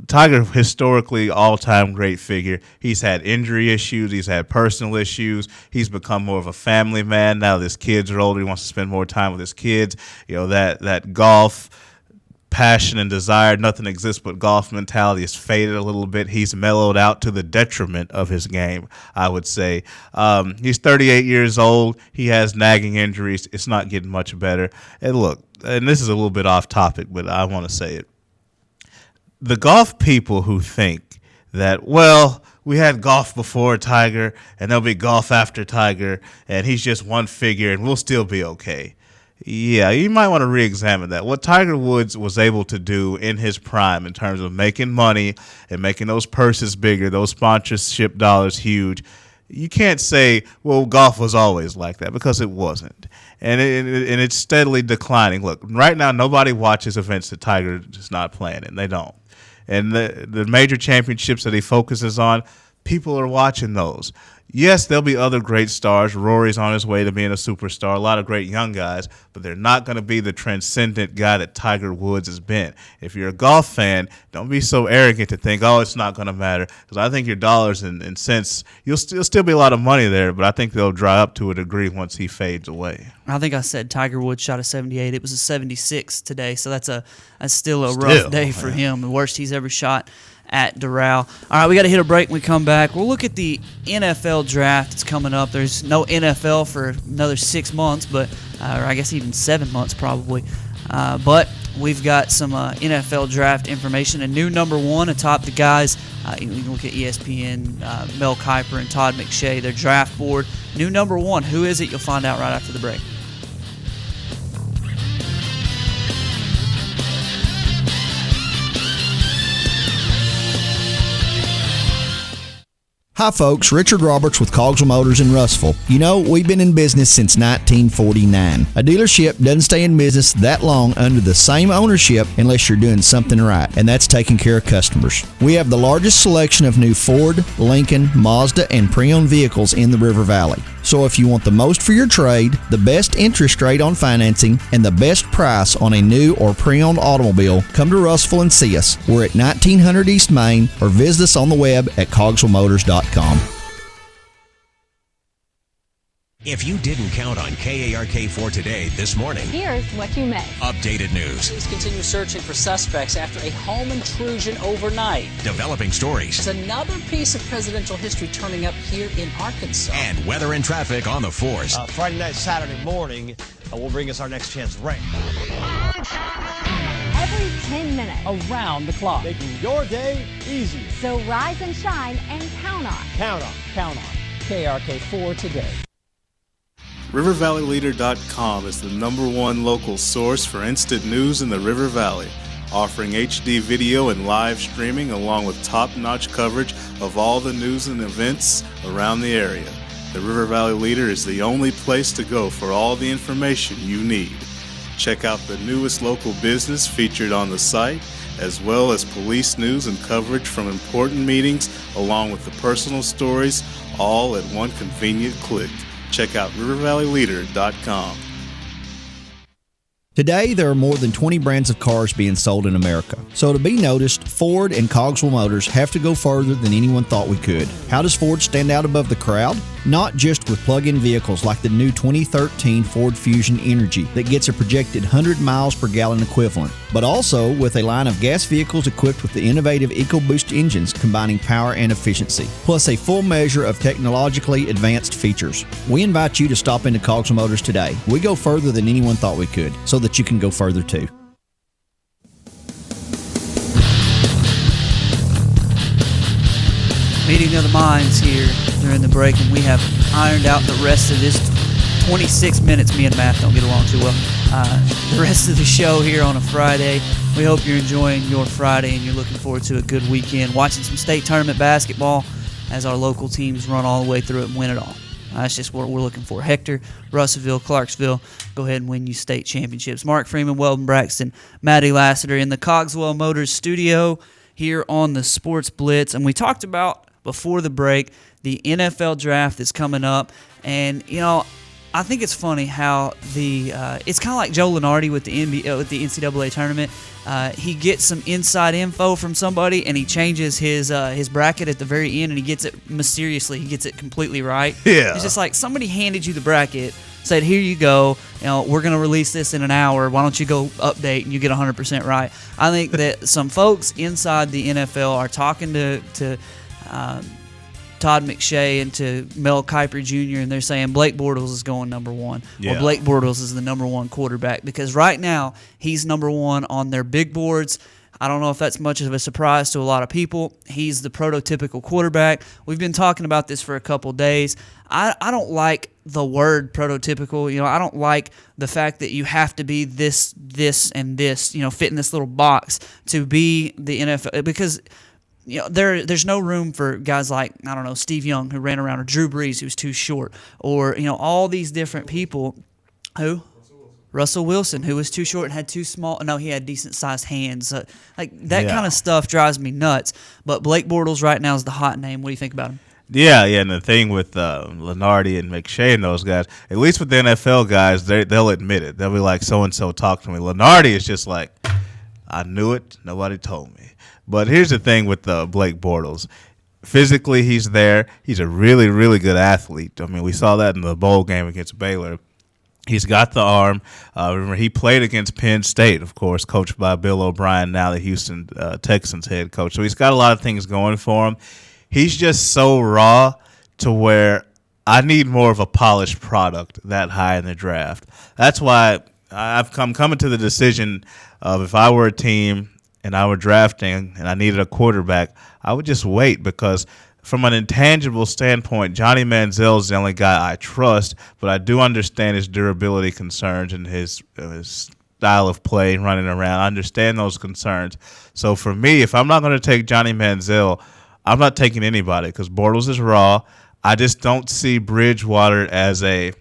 Tiger, historically, all-time great figure. He's had injury issues. He's had personal issues. He's become more of a family man. Now that his kids are older, he wants to spend more time with his kids. You know, that golf passion and desire, nothing exists but golf mentality, has faded a little bit. He's mellowed out to the detriment of his game, I would say. He's 38 years old. He has nagging injuries. It's not getting much better. And look, and this is a little bit off topic, but I want to say it. The golf people who think that, well, we had golf before Tiger, and there'll be golf after Tiger, and he's just one figure, and we'll still be okay. Yeah, you might want to re-examine that. What Tiger Woods was able to do in his prime in terms of making money and making those purses bigger, those sponsorship dollars huge, you can't say, well, golf was always like that, because it wasn't. And it's steadily declining. Look, right now nobody watches events that Tiger is not playing in. They don't. And the major championships that he focuses on, people are watching those. Yes, there'll be other great stars. Rory's on his way to being a superstar. A lot of great young guys, but they're not going to be the transcendent guy that Tiger Woods has been. If you're a golf fan, don't be so arrogant to think, oh, it's not going to matter. Because I think your dollars and cents, you'll still be a lot of money there, but I think they'll dry up to a degree once he fades away. I think I said Tiger Woods shot a 78. It was a 76 today, so that's still a rough day for him. The worst he's ever shot at Doral. All right, we got to hit a break when we come back. We'll look at the NFL draft. It's coming up. There's no NFL for another 6 months, but or I guess even 7 months probably. But we've got some NFL draft information. A new number one atop the guys. You can look at ESPN, Mel Kiper and Todd McShay, their draft board. New number one. Who is it? You'll find out right after the break. Hi folks, Richard Roberts with Cogswell Motors in Russellville. You know, we've been in business since 1949. A dealership doesn't stay in business that long under the same ownership unless you're doing something right, and that's taking care of customers. We have the largest selection of new Ford, Lincoln, Mazda, and pre-owned vehicles in the River Valley. So if you want the most for your trade, the best interest rate on financing, and the best price on a new or pre-owned automobile, come to Russellville and see us. We're at 1900 East Main, or visit us on the web at cogswellmotors.com. If you didn't count on KARK4 today this morning, Here's what you missed. updated news, Police continue searching for suspects after a home intrusion overnight. developing stories, There's another piece of presidential history turning up here in Arkansas. and weather and traffic on the force. Friday night, Saturday morning will bring us our next chance of rain. Every 10 minutes. Around the clock. Making your day easier. So rise and shine and count on. Count on. Count on KRK4 today. RiverValleyLeader.com is the #1 local source for instant news in the River Valley, offering HD video and live streaming along with top-notch coverage of all the news and events around the area. The River Valley Leader is the only place to go for all the information you need. Check out the newest local business featured on the site, as well as police news and coverage from important meetings, along with the personal stories, all at one convenient click. Check out RiverValleyLeader.com. Today, there are more than 20 brands of cars being sold in America. So to be noticed, Ford and Cogswell Motors have to go further than anyone thought we could. How does Ford stand out above the crowd? Not just with plug-in vehicles like the new 2013 Ford Fusion Energy that gets a projected 100 miles per gallon equivalent, but also with a line of gas vehicles equipped with the innovative EcoBoost engines combining power and efficiency, plus a full measure of technologically advanced features. We invite you to stop into Cogswell Motors today. We go further than anyone thought we could, so that you can go further too. Meeting of the minds here during the break, and we have ironed out the rest of this 26 minutes. Me and Matt don't get along too well. The rest of the show here on a Friday. We hope you're enjoying your Friday and you're looking forward to a good weekend. Watching some state tournament basketball as our local teams run all the way through it and win it all. That's just what we're looking for. Hector, Russellville, Clarksville, go ahead and win you state championships. Mark Freeman, Weldon Braxton, Maddie Lassiter in the Cogswell Motors studio here on the Sports Blitz. And we talked about before the break the NFL draft that's coming up. And, you know, I think it's funny how it's kind of like Joe Lunardi with the NCAA tournament. He gets some inside info from somebody, and he changes his bracket at the very end, and he gets it mysteriously. He gets it completely right. Yeah. It's just like somebody handed you the bracket, said, "Here you go. We're going to release this in an hour. Why don't you go update and you get 100% right?" I think that some folks inside the NFL are talking to Todd McShay and to Mel Kiper Jr., and they're saying Blake Bortles is going number one, or Blake Bortles is the number one quarterback, because right now he's number one on their big boards. I don't know if that's much of a surprise to a lot of people. He's the prototypical quarterback. We've been talking about this for a couple days. I don't like the word prototypical. I don't like the fact that you have to be this, and this, fit in this little box to be the NFL, because there's no room for guys like, I don't know, Steve Young, who ran around, or Drew Brees, who was too short, or all these different people. Who? Russell Wilson, who was too short and had too small. No, he had decent sized hands. That kind of stuff drives me nuts. But Blake Bortles right now is the hot name. What do you think about him? Yeah, and the thing with Lunardi and McShay and those guys, at least with the NFL guys, they'll admit it. They'll be like, so-and-so talked to me. Lunardi is just like, I knew it, nobody told me. But here's the thing with Blake Bortles. Physically, he's there. He's a really, really good athlete. I mean, we saw that in the bowl game against Baylor. He's got the arm. Remember, he played against Penn State, of course, coached by Bill O'Brien, now the Houston Texans head coach. So he's got a lot of things going for him. He's just so raw to where I need more of a polished product that high in the draft. That's why I'm coming to the decision of, if I were a team and I were drafting and I needed a quarterback, I would just wait, because from an intangible standpoint, Johnny Manziel is the only guy I trust, but I do understand his durability concerns and his style of play, running around. I understand those concerns. So for me, if I'm not going to take Johnny Manziel, I'm not taking anybody, because Bortles is raw. I just don't see Bridgewater as a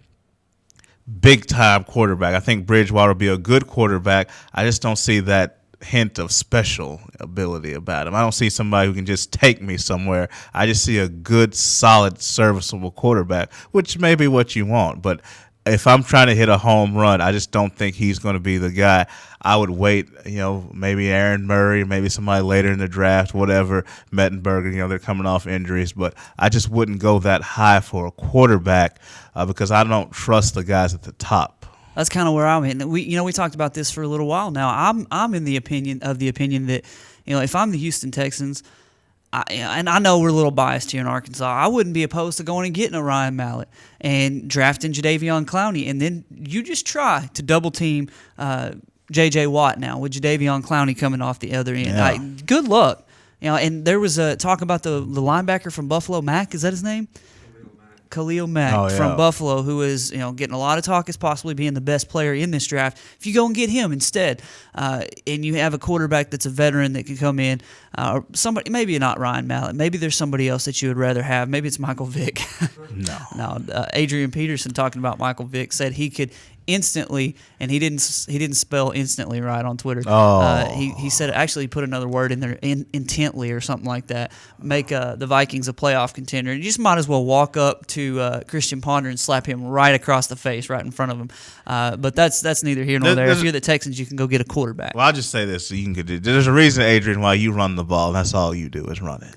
big-time quarterback. I think Bridgewater will be a good quarterback. I just don't see that hint of special ability about him. I don't see somebody who can just take me somewhere. I just see a good, solid, serviceable quarterback, which may be what you want. But if I'm trying to hit a home run, I just don't think he's going to be the guy. I would wait, maybe Aaron Murray, maybe somebody later in the draft, whatever, Mettenberger, they're coming off injuries. But I just wouldn't go that high for a quarterback because I don't trust the guys at the top. That's kind of where I'm at. We talked about this for a little while now. I'm in the opinion that, if I'm the Houston Texans, and I know we're a little biased here in Arkansas, I wouldn't be opposed to going and getting a Ryan Mallett and drafting Jadeveon Clowney, and then you just try to double team J.J. Watt now with Jadeveon Clowney coming off the other end. Yeah. Good luck. And there was a talk about the linebacker from Buffalo, Mack, is that his name? Khalil Mack from Buffalo, who is getting a lot of talk as possibly being the best player in this draft. If you go and get him instead, and you have a quarterback that's a veteran that can come in, or somebody, maybe not Ryan Mallett, maybe there's somebody else that you would rather have. Maybe it's Michael Vick. No. Adrian Peterson, talking about Michael Vick, said he could instantly, and he didn't spell instantly right on Twitter. He said, actually put another word in there, intently or something like that, make the Vikings a playoff contender. You just might as well walk up to Christian Ponder and slap him right across the face, right in front of him. But that's neither here nor there. If you're the Texans, you can go get a quarterback. Well, I'll just say this: there's a reason, Adrian, why you run the ball. That's all you do is run it.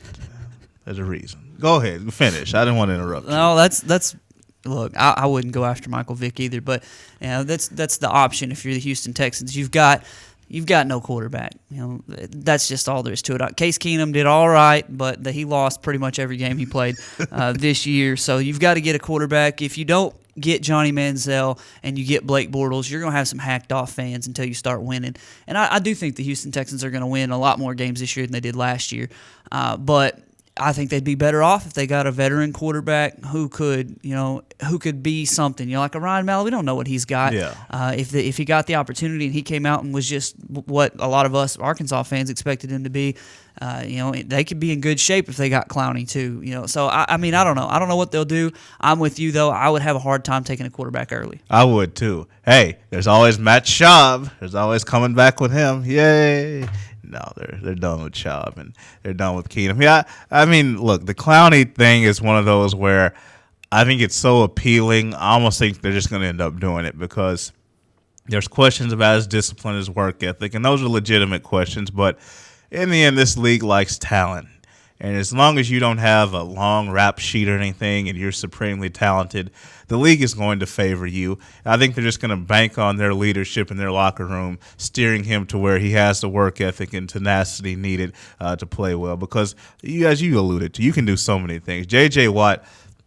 There's a reason. Go ahead, finish. I didn't want to interrupt you. No, that's. Look, I wouldn't go after Michael Vick either, but that's the option if you're the Houston Texans. You've got no quarterback. That's just all there is to it. Case Keenum did all right, but he lost pretty much every game he played this year. So you've got to get a quarterback. If you don't get Johnny Manziel and you get Blake Bortles, you're going to have some hacked off fans until you start winning. And I do think the Houston Texans are going to win a lot more games this year than they did last year. But I think they'd be better off if they got a veteran quarterback who could be something. Like a Ryan Mallett, we don't know what he's got. Yeah. If he got the opportunity and he came out and was just what a lot of us Arkansas fans expected him to be, they could be in good shape if they got Clowney too. So I mean, I don't know. I don't know what they'll do. I'm with you though. I would have a hard time taking a quarterback early. I would too. Hey, there's always Matt Schaub. There's always coming back with him. Yay. No, they're done with Schaub and they're done with Keenum. Yeah, I mean, look, the Clowney thing is one of those where I think it's so appealing. I almost think they're just going to end up doing it because there's questions about his discipline, his work ethic, and those are legitimate questions. But in the end, this league likes talent. And as long as you don't have a long rap sheet or anything and you're supremely talented, the league is going to favor you. I think they're just going to bank on their leadership in their locker room, steering him to where he has the work ethic and tenacity needed to play well. Because, as you alluded to, you can do so many things. J.J. Watt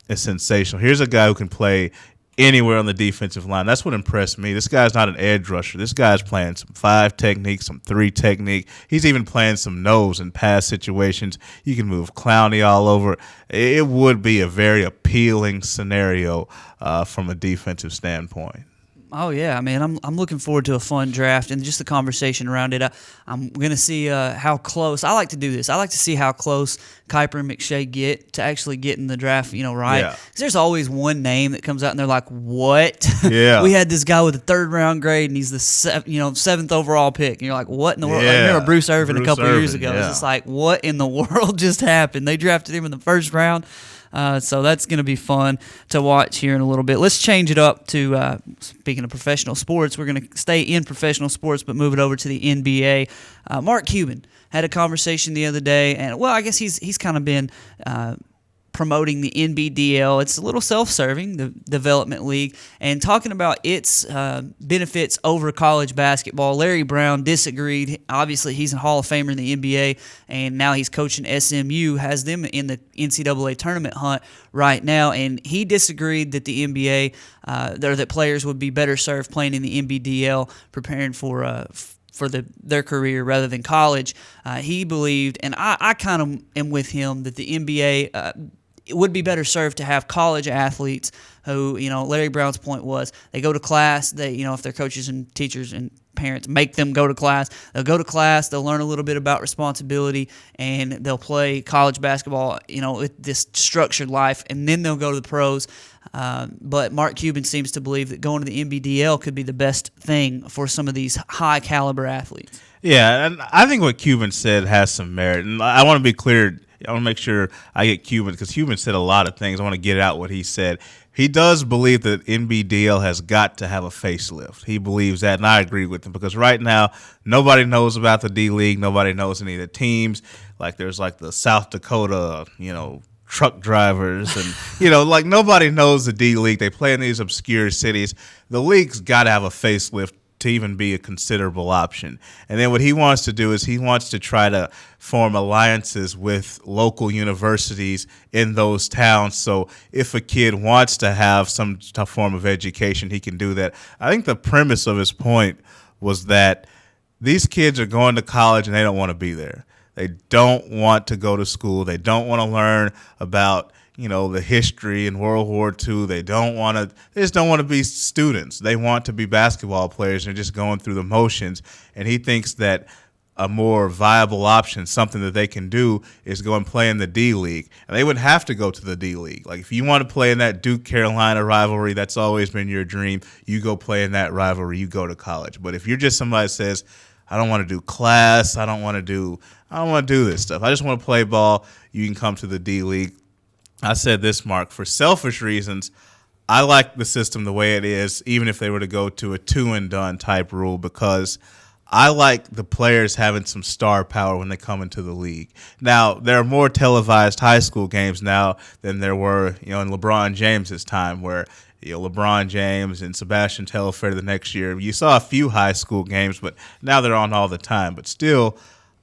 is sensational. Here's a guy who can play anywhere on the defensive line. That's what impressed me. This guy's not an edge rusher. This guy's playing some 5 technique, some 3 technique. He's even playing some nose in pass situations. You can move Clowney all over. It would be a very appealing scenario from a defensive standpoint. Oh yeah, I mean, I'm looking forward to a fun draft and just the conversation around it. I'm going to see how close. I like to do this. I like to see how close Kuiper and McShay get to actually getting the draft, right? Yeah. 'Cause there's always one name that comes out and they're like, "What? Yeah. We had this guy with a 3rd round grade and he's the 7th overall pick." And you're like, "What in the world?" Yeah. I remember Bruce Irvin a Bruce couple years Irvin, ago. yeah. It's just like, what in the world just happened? They drafted him in the 1st round. So that's going to be fun to watch here in a little bit. Let's change it up to, speaking of professional sports, we're going to stay in professional sports but move it over to the NBA. Mark Cuban had a conversation the other day, and, well, I guess he's kind of been promoting the NBDL. It's a little self-serving, the development league, and talking about its benefits over college basketball. Larry Brown disagreed. Obviously, he's a Hall of Famer in the NBA, and now he's coaching SMU, has them in the NCAA tournament hunt right now, and he disagreed that the NBA, or that players would be better served playing in the NBDL, preparing for their career rather than college. He believed, and I kind of am with him, that the NBA it would be better served to have college athletes who, Larry Brown's point was, they go to class, they, if their coaches and teachers and parents make them go to class, they'll go to class, they'll learn a little bit about responsibility, and they'll play college basketball, with this structured life, and then they'll go to the pros. But Mark Cuban seems to believe that going to the NBDL could be the best thing for some of these high-caliber athletes. Yeah, and I think what Cuban said has some merit. And I want to be clear. I want to make sure I get Cuban, because Cuban said a lot of things. I want to get out what he said. He does believe that NBDL has got to have a facelift. He believes that, and I agree with him, because right now nobody knows about the D-League. Nobody knows any of the teams. Like, there's like the South Dakota, truck drivers, and like nobody knows the D-League. They play in these obscure cities. The league's got to have a facelift to even be a considerable option. And then what he wants to do is he wants to try to form alliances with local universities in those towns. So if a kid wants to have some form of education, he can do that. I think the premise of his point was that these kids are going to college and they don't want to be there. They don't want to go to school. They don't want to learn about the history in World War II. They just don't want to be students. They want to be basketball players. They're just going through the motions. And he thinks that a more viable option, something that they can do, is go and play in the D-League. And they wouldn't have to go to the D-League. Like, if you want to play in that Duke-Carolina rivalry, that's always been your dream, you go play in that rivalry, you go to college. But if you're just somebody that says, I don't want to do class, I don't want to do this stuff, I just want to play ball, you can come to the D-League. I said this, Mark, for selfish reasons, I like the system the way it is, even if they were to go to a 2-and-done type rule, because I like the players having some star power when they come into the league. Now, there are more televised high school games now than there were, in LeBron James's time, where LeBron James and Sebastian Telfair the next year. You saw a few high school games, but now they're on all the time. But still,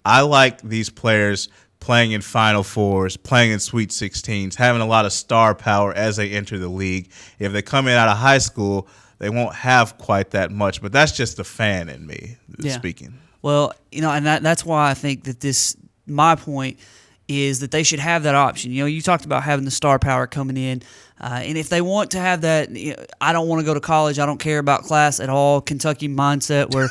I like these players playing in Final Fours, playing in Sweet 16s, having a lot of star power as they enter the league. If they come in out of high school, they won't have quite that much. But that's just the fan in me speaking. Well, and that's why I think that my point is that they should have that option. You talked about having the star power coming in. And if they want to have that, I don't want to go to college, I don't care about class at all, Kentucky mindset where,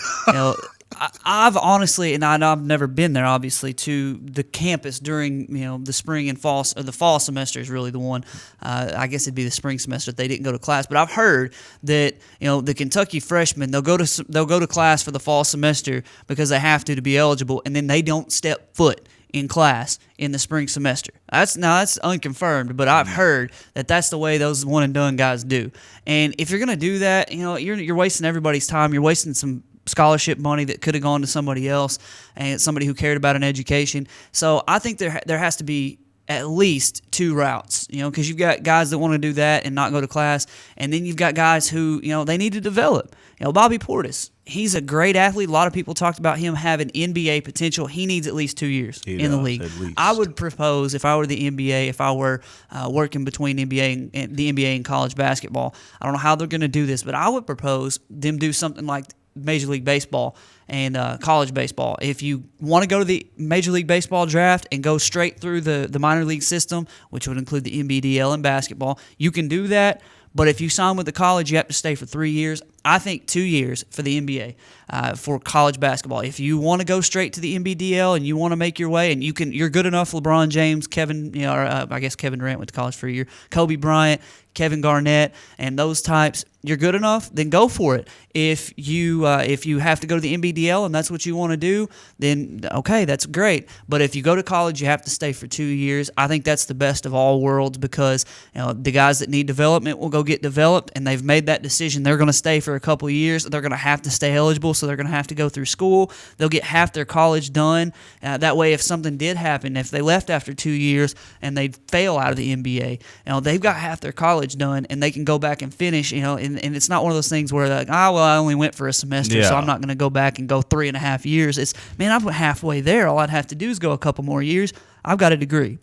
I've honestly, and I've never been there, obviously, to the campus during, the spring and fall, or the fall semester is really the one. I guess it'd be the spring semester if they didn't go to class. But I've heard that, the Kentucky freshmen, they'll go to class for the fall semester because they have to be eligible, and then they don't step foot in class in the spring semester. That's unconfirmed, but I've heard that that's the way those one and done guys do. And if you're going to do that, you're wasting everybody's time. You're wasting some scholarship money that could have gone to somebody else and somebody who cared about an education. So I think there has to be at least two routes, because you've got guys that want to do that and not go to class, and then you've got guys who, they need to develop. Bobby Portis, he's a great athlete. A lot of people talked about him having NBA potential. He needs at least 2 years in the league. I would propose, if I were the NBA, if I were working between NBA and the NBA and college basketball, I don't know how they're going to do this, but I would propose them do something like Major League Baseball and college baseball. If you want to go to the Major League Baseball draft and go straight through the minor league system, which would include the NBDL and basketball, you can do that. But if you sign with the college, you have to stay for 3 years. I think 2 years for the NBA for college basketball. If you want to go straight to the NBDL and you want to make your way, and you're good enough. LeBron James, I guess Kevin Durant went to college for a year. Kobe Bryant, Kevin Garnett, and those types. You're good enough, then go for it. If you have to go to the NBDL and that's what you want to do, then okay, that's great. But if you go to college, you have to stay for 2 years. I think that's the best of all worlds, because the guys that need development will go get developed, and they've made that decision. They're going to stay for a couple of years. They're going to have to stay eligible, so they're going to have to go through school. They'll get half their college done. That way, if something did happen, if they left after 2 years and they fail out of the NBA, they've got half their college done, and they can go back and finish. And it's not one of those things where they're like, I only went for a semester, so I'm not going to go back and go 3.5 years. It's, man, I went halfway there. All I'd have to do is go a couple more years. I've got a degree.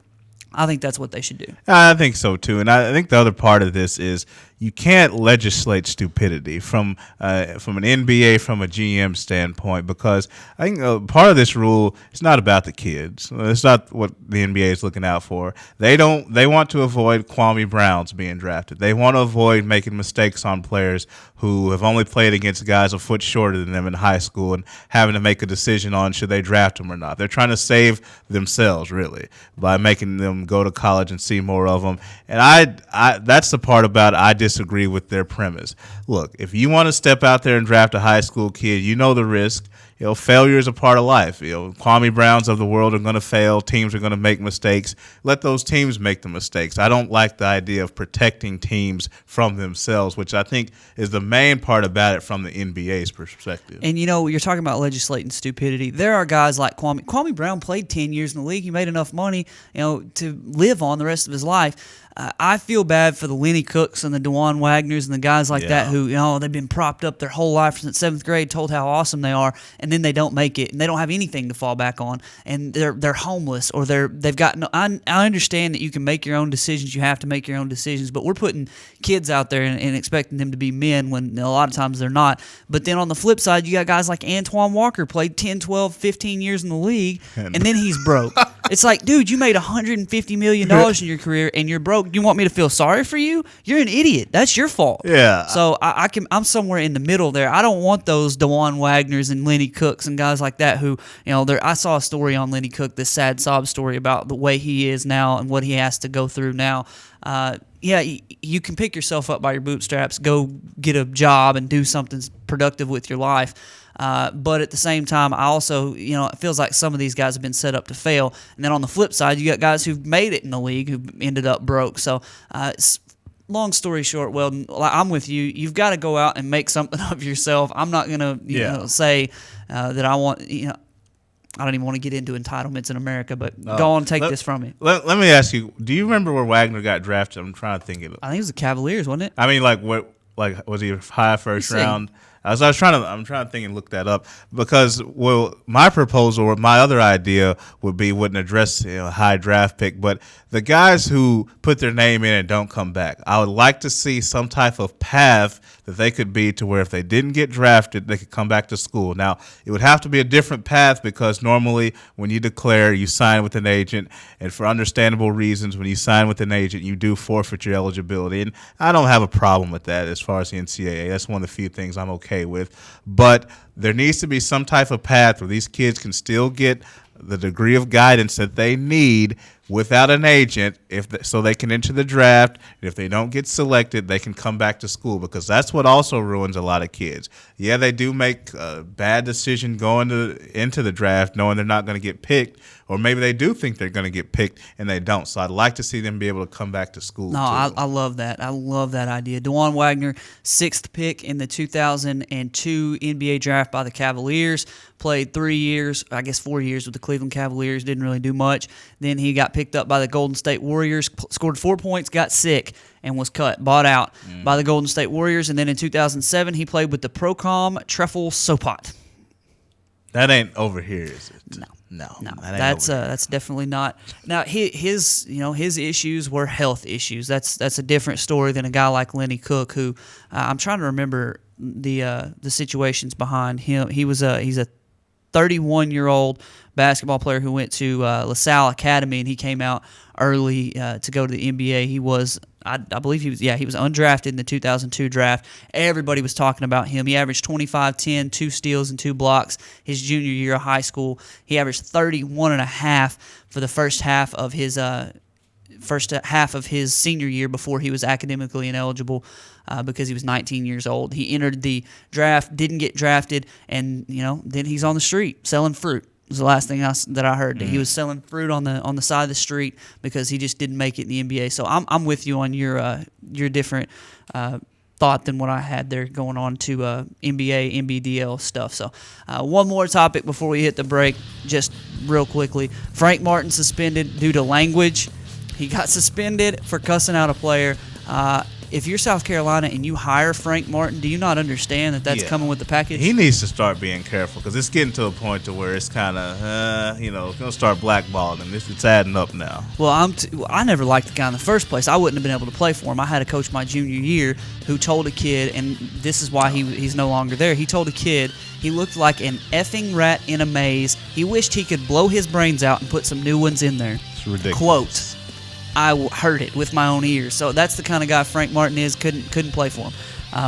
I think that's what they should do. I think so too, and I think the other part of this is you can't legislate stupidity from an NBA, from a GM standpoint, because I think part of this rule is not about the kids. It's not what the NBA is looking out for. They want to avoid Kwame Browns being drafted. They want to avoid making mistakes on players who have only played against guys a foot shorter than them in high school and having to make a decision on should they draft them or not. They're trying to save themselves, really, by making them go to college and see more of them. And I that's the part about I disagree with their premise. Look, if you want to step out there and draft a high school kid, you know the risk. Failure is a part of life. Kwame Browns of the world are going to fail. Teams are going to make mistakes. Let those teams make the mistakes. I don't like the idea of protecting teams from themselves, which I think is the main part about it from the NBA's perspective. And, you're talking about legislating stupidity. There are guys like Kwame. Kwame Brown played 10 years in the league. He made enough money, to live on the rest of his life. I feel bad for the Lenny Cooks and the DeJuan Wagners and the guys like that who, they've been propped up their whole life since 7th grade, told how awesome they are, and then they don't make it, and they don't have anything to fall back on, and they're homeless, or they've got no. I understand that you can make your own decisions, you have to make your own decisions, but we're putting kids out there and expecting them to be men when a lot of times they're not. But then on the flip side, you got guys like Antoine Walker, played 10, 12, 15 years in the league, and then he's broke. It's like, dude, you made $150 million in your career, and you're broke. You want me to feel sorry for you? You're an idiot. That's your fault. Yeah. So I'm somewhere in the middle there. I don't want those DeJuan Wagners and Lenny Cooks and guys like that who, I saw a story on Lenny Cook, this sad sob story about the way he is now and what he has to go through now. You can pick yourself up by your bootstraps, go get a job and do something productive with your life. But at the same time, I also, it feels like some of these guys have been set up to fail. And then on the flip side, you got guys who've made it in the league who ended up broke. So, long story short, Weldon, I'm with you. You've got to go out and make something of yourself. I'm not going to, say that I want, I don't even want to get into entitlements in America, but go on and take this from me. Let me ask you, do you remember where Wagner got drafted? I'm trying to think of it. I think it was the Cavaliers, wasn't it? I mean, was he high first round? I'm trying to think and look that up because, my proposal or my other idea wouldn't address a high draft pick, but the guys who put their name in and don't come back, I would like to see some type of path that they could be to where if they didn't get drafted, they could come back to school. Now, it would have to be a different path because normally when you declare, you sign with an agent, and for understandable reasons, when you sign with an agent, you do forfeit your eligibility, and I don't have a problem with that as far as the NCAA. That's one of the few things I'm okay with, but there needs to be some type of path where these kids can still get the degree of guidance that they need without an agent, so they can enter the draft. And if they don't get selected, they can come back to school, because that's what also ruins a lot of kids. Yeah, they do make a bad decision going into the draft, knowing they're not going to get picked. or maybe they do think they're going to get picked and they don't. So I'd like to see them be able to come back to school. No, I love that. I love that idea. DeJuan Wagner, 6th pick in the 2002 NBA draft by the Cavaliers. Played 3 years, I guess 4 years with the Cleveland Cavaliers. Didn't really do much. Then he got picked up by the Golden State Warriors, scored 4 points, got sick, and was bought out by the Golden State Warriors. And then in 2007, he played with the Procom Trefl Sopot. That ain't over here, is it? No, that's definitely not. Now his issues were health issues. That's a different story than a guy like Lenny Cook, who I'm trying to remember the situations behind him. He's a 31-year-old basketball player who went to LaSalle Academy, and he came out early to go to the NBA. He was, I believe he was undrafted in the 2002 draft. Everybody was talking about him. He averaged 25, 10, 2 steals and 2 blocks his junior year of high school. He averaged 31.5 for the first half of his senior year before he was academically ineligible because he was 19 years old. He entered the draft, didn't get drafted, and then he's on the street selling fruit. Was the last thing that I heard. He was selling fruit on the side of the street because he just didn't make it in the NBA. So I'm with you on your different thought than what I had there going on to NBA, NBDL stuff. So one more topic before we hit the break, just real quickly. Frank Martin suspended due to language. He got suspended for cussing out a player. If you're South Carolina and you hire Frank Martin, do you not understand that that's coming with the package? He needs to start being careful because it's getting to a point to where it's kind of, going to start blackballing him. It's adding up now. Well, I never liked the guy in the first place. I wouldn't have been able to play for him. I had a coach my junior year who told a kid, and this is why he's no longer there. He told a kid he looked like an effing rat in a maze. He wished he could blow his brains out and put some new ones in there. It's ridiculous. Quote. I heard it with my own ears. So that's the kind of guy Frank Martin is. Couldn't play for him.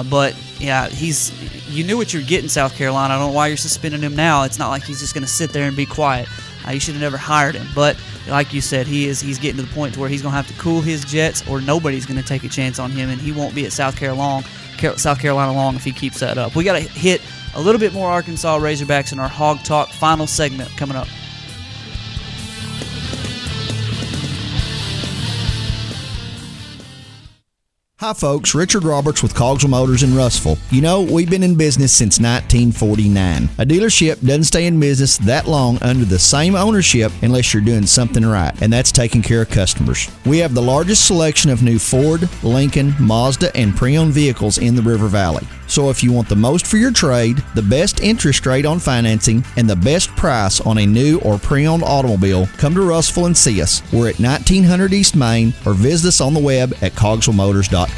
But yeah, you knew what you were getting, South Carolina. I don't know why you're suspending him now. It's not like he's just going to sit there and be quiet. You should have never hired him. But like you said, he's getting to the point to where he's going to have to cool his jets, or nobody's going to take a chance on him, and he won't be at South Carolina long if he keeps that up. We got to hit a little bit more Arkansas Razorbacks in our Hog Talk final segment coming up. Hi folks, Richard Roberts with Cogswell Motors in Russellville. We've been in business since 1949. A dealership doesn't stay in business that long under the same ownership unless you're doing something right, and that's taking care of customers. We have the largest selection of new Ford, Lincoln, Mazda, and pre-owned vehicles in the River Valley. So if you want the most for your trade, the best interest rate on financing, and the best price on a new or pre-owned automobile, come to Russellville and see us. We're at 1900 East Main, or visit us on the web at cogswellmotors.com.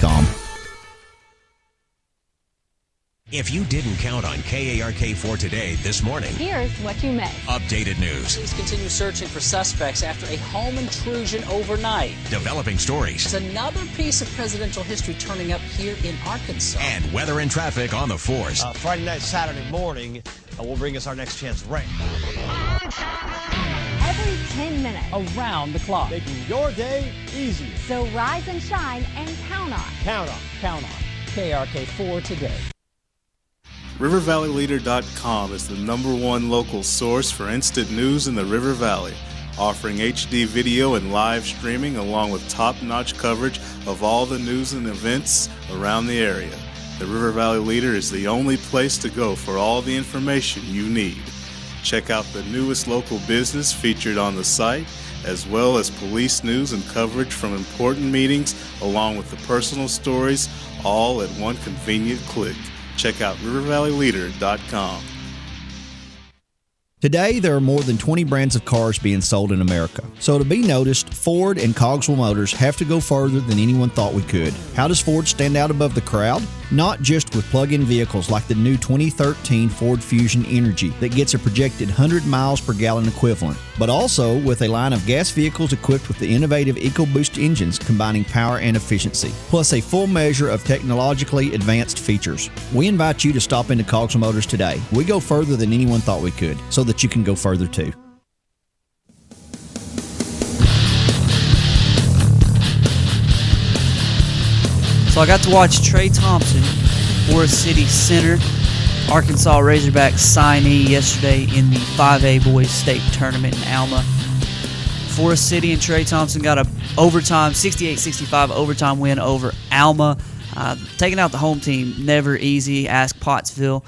If you didn't count on KARK4 today this morning, Here's what you missed. Updated news, Police continue searching for suspects after a home intrusion overnight. developing stories, There's another piece of presidential history turning up here in Arkansas. and weather and traffic on the force. Friday night, Saturday morning will bring us our next chance of rain. Every 10 minutes. Around the clock. Making your day easier. So rise and shine and count on. Count on. Count on KRK4 today. RiverValleyLeader.com is the #1 local source for instant news in the River Valley, offering HD video and live streaming along with top-notch coverage of all the news and events around the area. The River Valley Leader is the only place to go for all the information you need. Check out the newest local business featured on the site, as well as police news and coverage from important meetings, along with the personal stories, all at one convenient click. Check out RiverValleyLeader.com. Today, there are more than 20 brands of cars being sold in America. So to be noticed, Ford and Cogswell Motors have to go further than anyone thought we could. How does Ford stand out above the crowd? Not just with plug-in vehicles like the new 2013 Ford Fusion Energy that gets a projected 100 miles per gallon equivalent, but also with a line of gas vehicles equipped with the innovative EcoBoost engines combining power and efficiency, plus a full measure of technologically advanced features. We invite you to stop into Cogswell Motors today. We go further than anyone thought we could, so that you can go further too. So I got to watch Trey Thompson, Forest City Center, Arkansas Razorbacks signee yesterday in the 5A Boys State Tournament in Alma. Forest City and Trey Thompson got a overtime 68-65 overtime win over Alma. Taking out the home team, never easy. Ask Pottsville.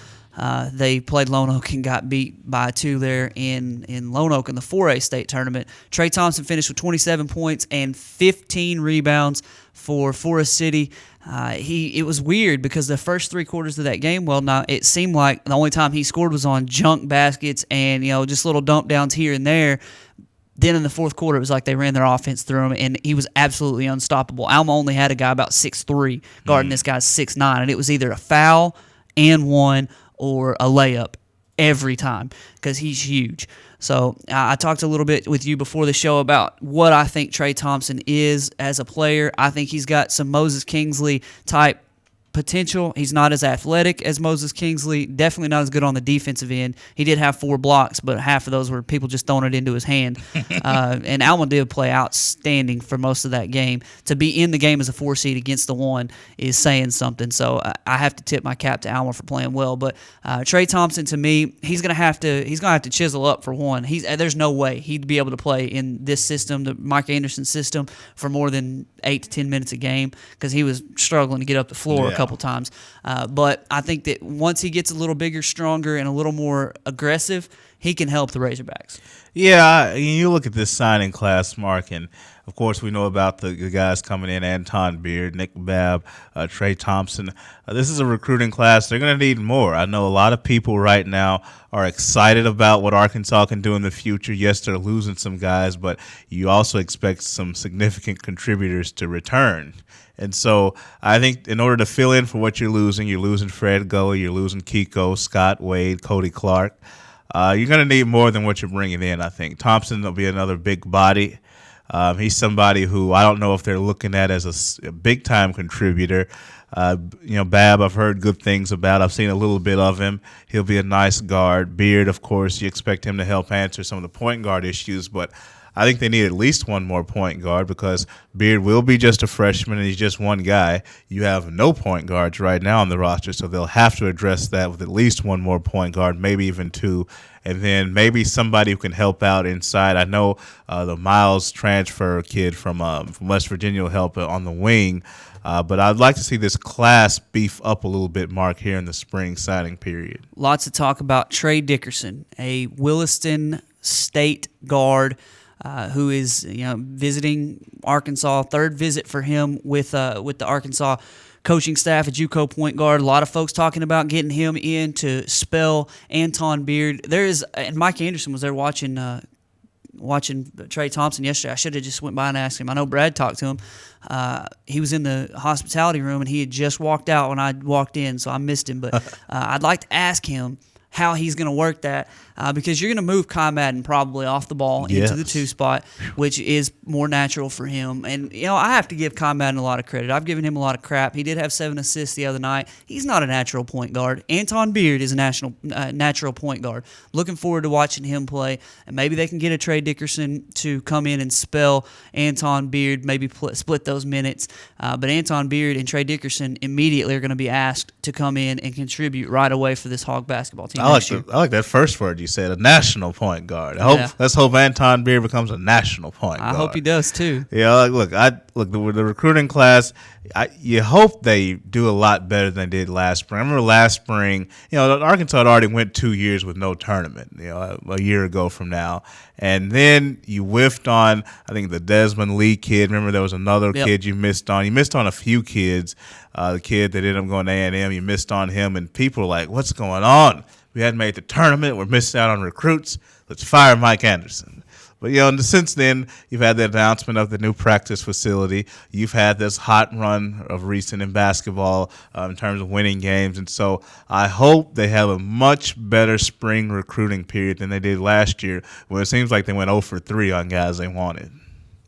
They played Lone Oak and got beat by 2 there in Lone Oak in the 4A state tournament. Trey Thompson finished with 27 points and 15 rebounds for Forest City. It was weird because the first 3 quarters of that game, now it seemed like the only time he scored was on junk baskets and just little dump downs here and there. Then in the fourth quarter, it was like they ran their offense through him, and he was absolutely unstoppable. Alma only had a guy about 6'3", guarding this guy's 6'9", and it was either a foul and one or a layup every time because he's huge. So I talked a little bit with you before the show about what I think Trey Thompson is as a player. I think he's got some Moses Kingsley type potential. He's not as athletic as Moses Kingsley, definitely not as good on the defensive end. He did have 4 blocks, but half of those were people just throwing it into his hand. And Alma did play outstanding for most of that game. To be in the game as a 4 seed against the 1 is saying something. So I have to tip my cap to Alma for playing well. But Trey Thompson, to me, he's gonna have to chisel up for one. There's no way he'd be able to play in this system, the Mike Anderson system, for more than 8 to 10 minutes a game because he was struggling to get up the floor a couple times. But I think that once he gets a little bigger, stronger, and a little more aggressive, he can help the Razorbacks. Yeah, you look at this signing class, Mark, and of course we know about the guys coming in: Anton Beard, Nick Babb, Trey Thompson. This is a recruiting class. They're going to need more. I know a lot of people right now are excited about what Arkansas can do in the future. Yes, they're losing some guys, but you also expect some significant contributors to return. And so I think in order to fill in for what you're losing Fred Goa, you're losing Kiko, Scott Wade, Cody Clark. You're going to need more than what you're bringing in, I think. Thompson will be another big body. He's somebody who I don't know if they're looking at as a big-time contributor. Babb, I've heard good things about. I've seen a little bit of him. He'll be a nice guard. Beard, of course, you expect him to help answer some of the point guard issues, but I think they need at least one more point guard because Beard will be just a freshman and he's just one guy. You have no point guards right now on the roster, so they'll have to address that with at least one more point guard, maybe even 2, and then maybe somebody who can help out inside. I know the Miles transfer kid from West Virginia will help on the wing, but I'd like to see this class beef up a little bit, Mark, here in the spring signing period. Lots of talk about Trey Dickerson, a Williston State guard, who is visiting Arkansas. 3rd visit for him with the Arkansas coaching staff, a JUCO point guard. A lot of folks talking about getting him in to spell Anton Beard. And Mike Anderson was there watching Trey Thompson yesterday. I should have just went by and asked him. I know Brad talked to him. He was in the hospitality room and he had just walked out when I walked in, so I missed him. But I'd like to ask him how he's going to work that because you're going to move Kai Madden probably off the ball into the 2 spot, which is more natural for him. And, I have to give Kai Madden a lot of credit. I've given him a lot of crap. He did have 7 assists the other night. He's not a natural point guard. Anton Beard is a natural point guard. Looking forward to watching him play. And maybe they can get a Trey Dickerson to come in and spell Anton Beard, maybe split those minutes. But Anton Beard and Trey Dickerson immediately are going to be asked to come in and contribute right away for this Hog basketball team. I like that first word you said, a national point guard. Let's hope Anton Beard becomes a national point guard. I hope he does too. Yeah, the recruiting class, you hope they do a lot better than they did last spring. I remember last spring, Arkansas had already went 2 years with no tournament, a year ago from now. And then you whiffed on, I think, the Desmond Lee kid. Remember there was another kid you missed on. You missed on a few kids. The kid that ended up going to A&M, you missed on him. And people were like, what's going on? We hadn't made the tournament. We're missing out on recruits. Let's fire Mike Anderson. But, since then, you've had the announcement of the new practice facility. You've had this hot run of recent in basketball in terms of winning games. And so I hope they have a much better spring recruiting period than they did last year, where it seems like they went 0 for 3 on guys they wanted.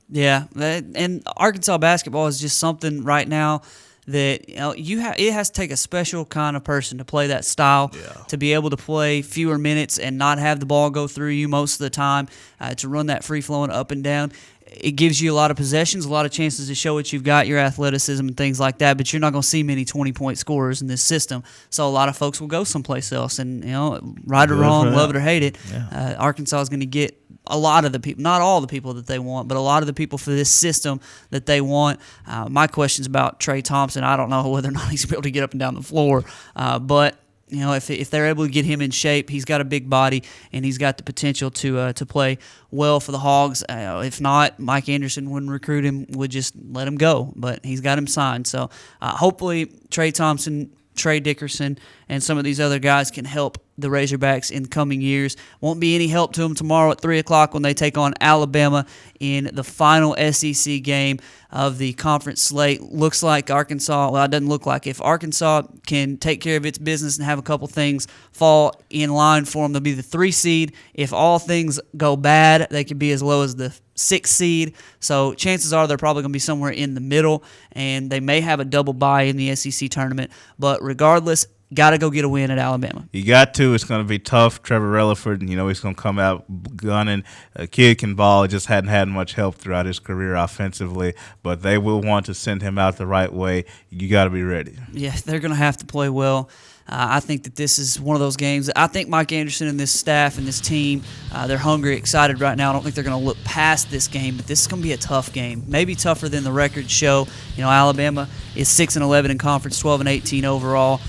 Yeah, and Arkansas basketball is just something right now that it has to take a special kind of person to play that style, to be able to play fewer minutes and not have the ball go through you most of the time, to run that free-flowing up and down. It gives you a lot of possessions, a lot of chances to show what you've got, your athleticism and things like that, but you're not going to see many 20-point scorers in this system. So a lot of folks will go someplace else, and right or wrong, love it or hate it, Arkansas is going to get a lot of the people, not all the people that they want, but a lot of the people for this system that they want. My question's about Trey Thompson. I don't know whether or not he's able to get up and down the floor, but if they're able to get him in shape, he's got a big body and he's got the potential to play well for the Hogs. If not, Mike Anderson wouldn't recruit him, would just let him go, but he's got him signed. So hopefully Trey Thompson, Trey Dickerson, and some of these other guys can help the Razorbacks in coming years. Won't be any help to them tomorrow at 3 o'clock when they take on Alabama in the final SEC game of the conference slate. Looks like Arkansas, well, it doesn't look like. If Arkansas can take care of its business and have a couple things fall in line for them, they'll be the 3 seed. If all things go bad, they could be as low as the 6th seed. So chances are they're probably going to be somewhere in the middle, and they may have a double bye in the SEC tournament. But regardless, got to go get a win at Alabama. You got to. It's going to be tough. Trevor Relaford, he's going to come out gunning. A kid can ball. He just hadn't had much help throughout his career offensively, but they will want to send him out the right way. You got to be ready. Yeah, they're going to have to play well. I think that this is one of those games. I think Mike Anderson and this staff and this team, they're hungry, excited right now. I don't think they're going to look past this game, but this is going to be a tough game. Maybe tougher than the records show. Alabama is 6-11 in conference, 12-18 overall.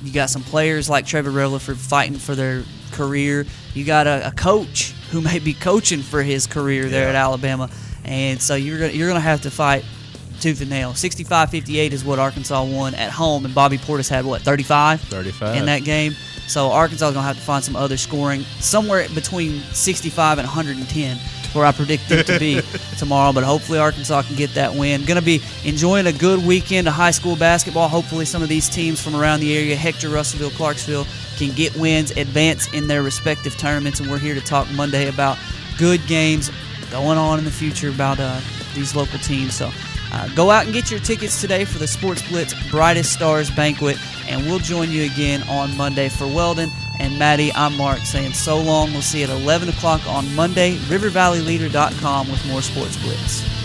You got some players like Trevor Relaford fighting for their career. You got a coach who may be coaching for his career there at Alabama, and so you're gonna have to fight tooth and nail. 65-58 is what Arkansas won at home, and Bobby Portis had 35 in that game. So Arkansas is gonna have to find some other scoring somewhere between 65 and 110. Where I predict them to be tomorrow, but hopefully Arkansas can get that win. Going to be enjoying a good weekend of high school basketball. Hopefully some of these teams from around the area, Hector, Russellville, Clarksville, can get wins, advance in their respective tournaments, and we're here to talk Monday about good games going on in the future about these local teams. So go out and get your tickets today for the Sports Blitz Brightest Stars Banquet, and we'll join you again on Monday. For Weldon and Maddie, I'm Mark saying so long. We'll see you at 11 o'clock on Monday. RiverValleyLeader.com with more Sports Blitz.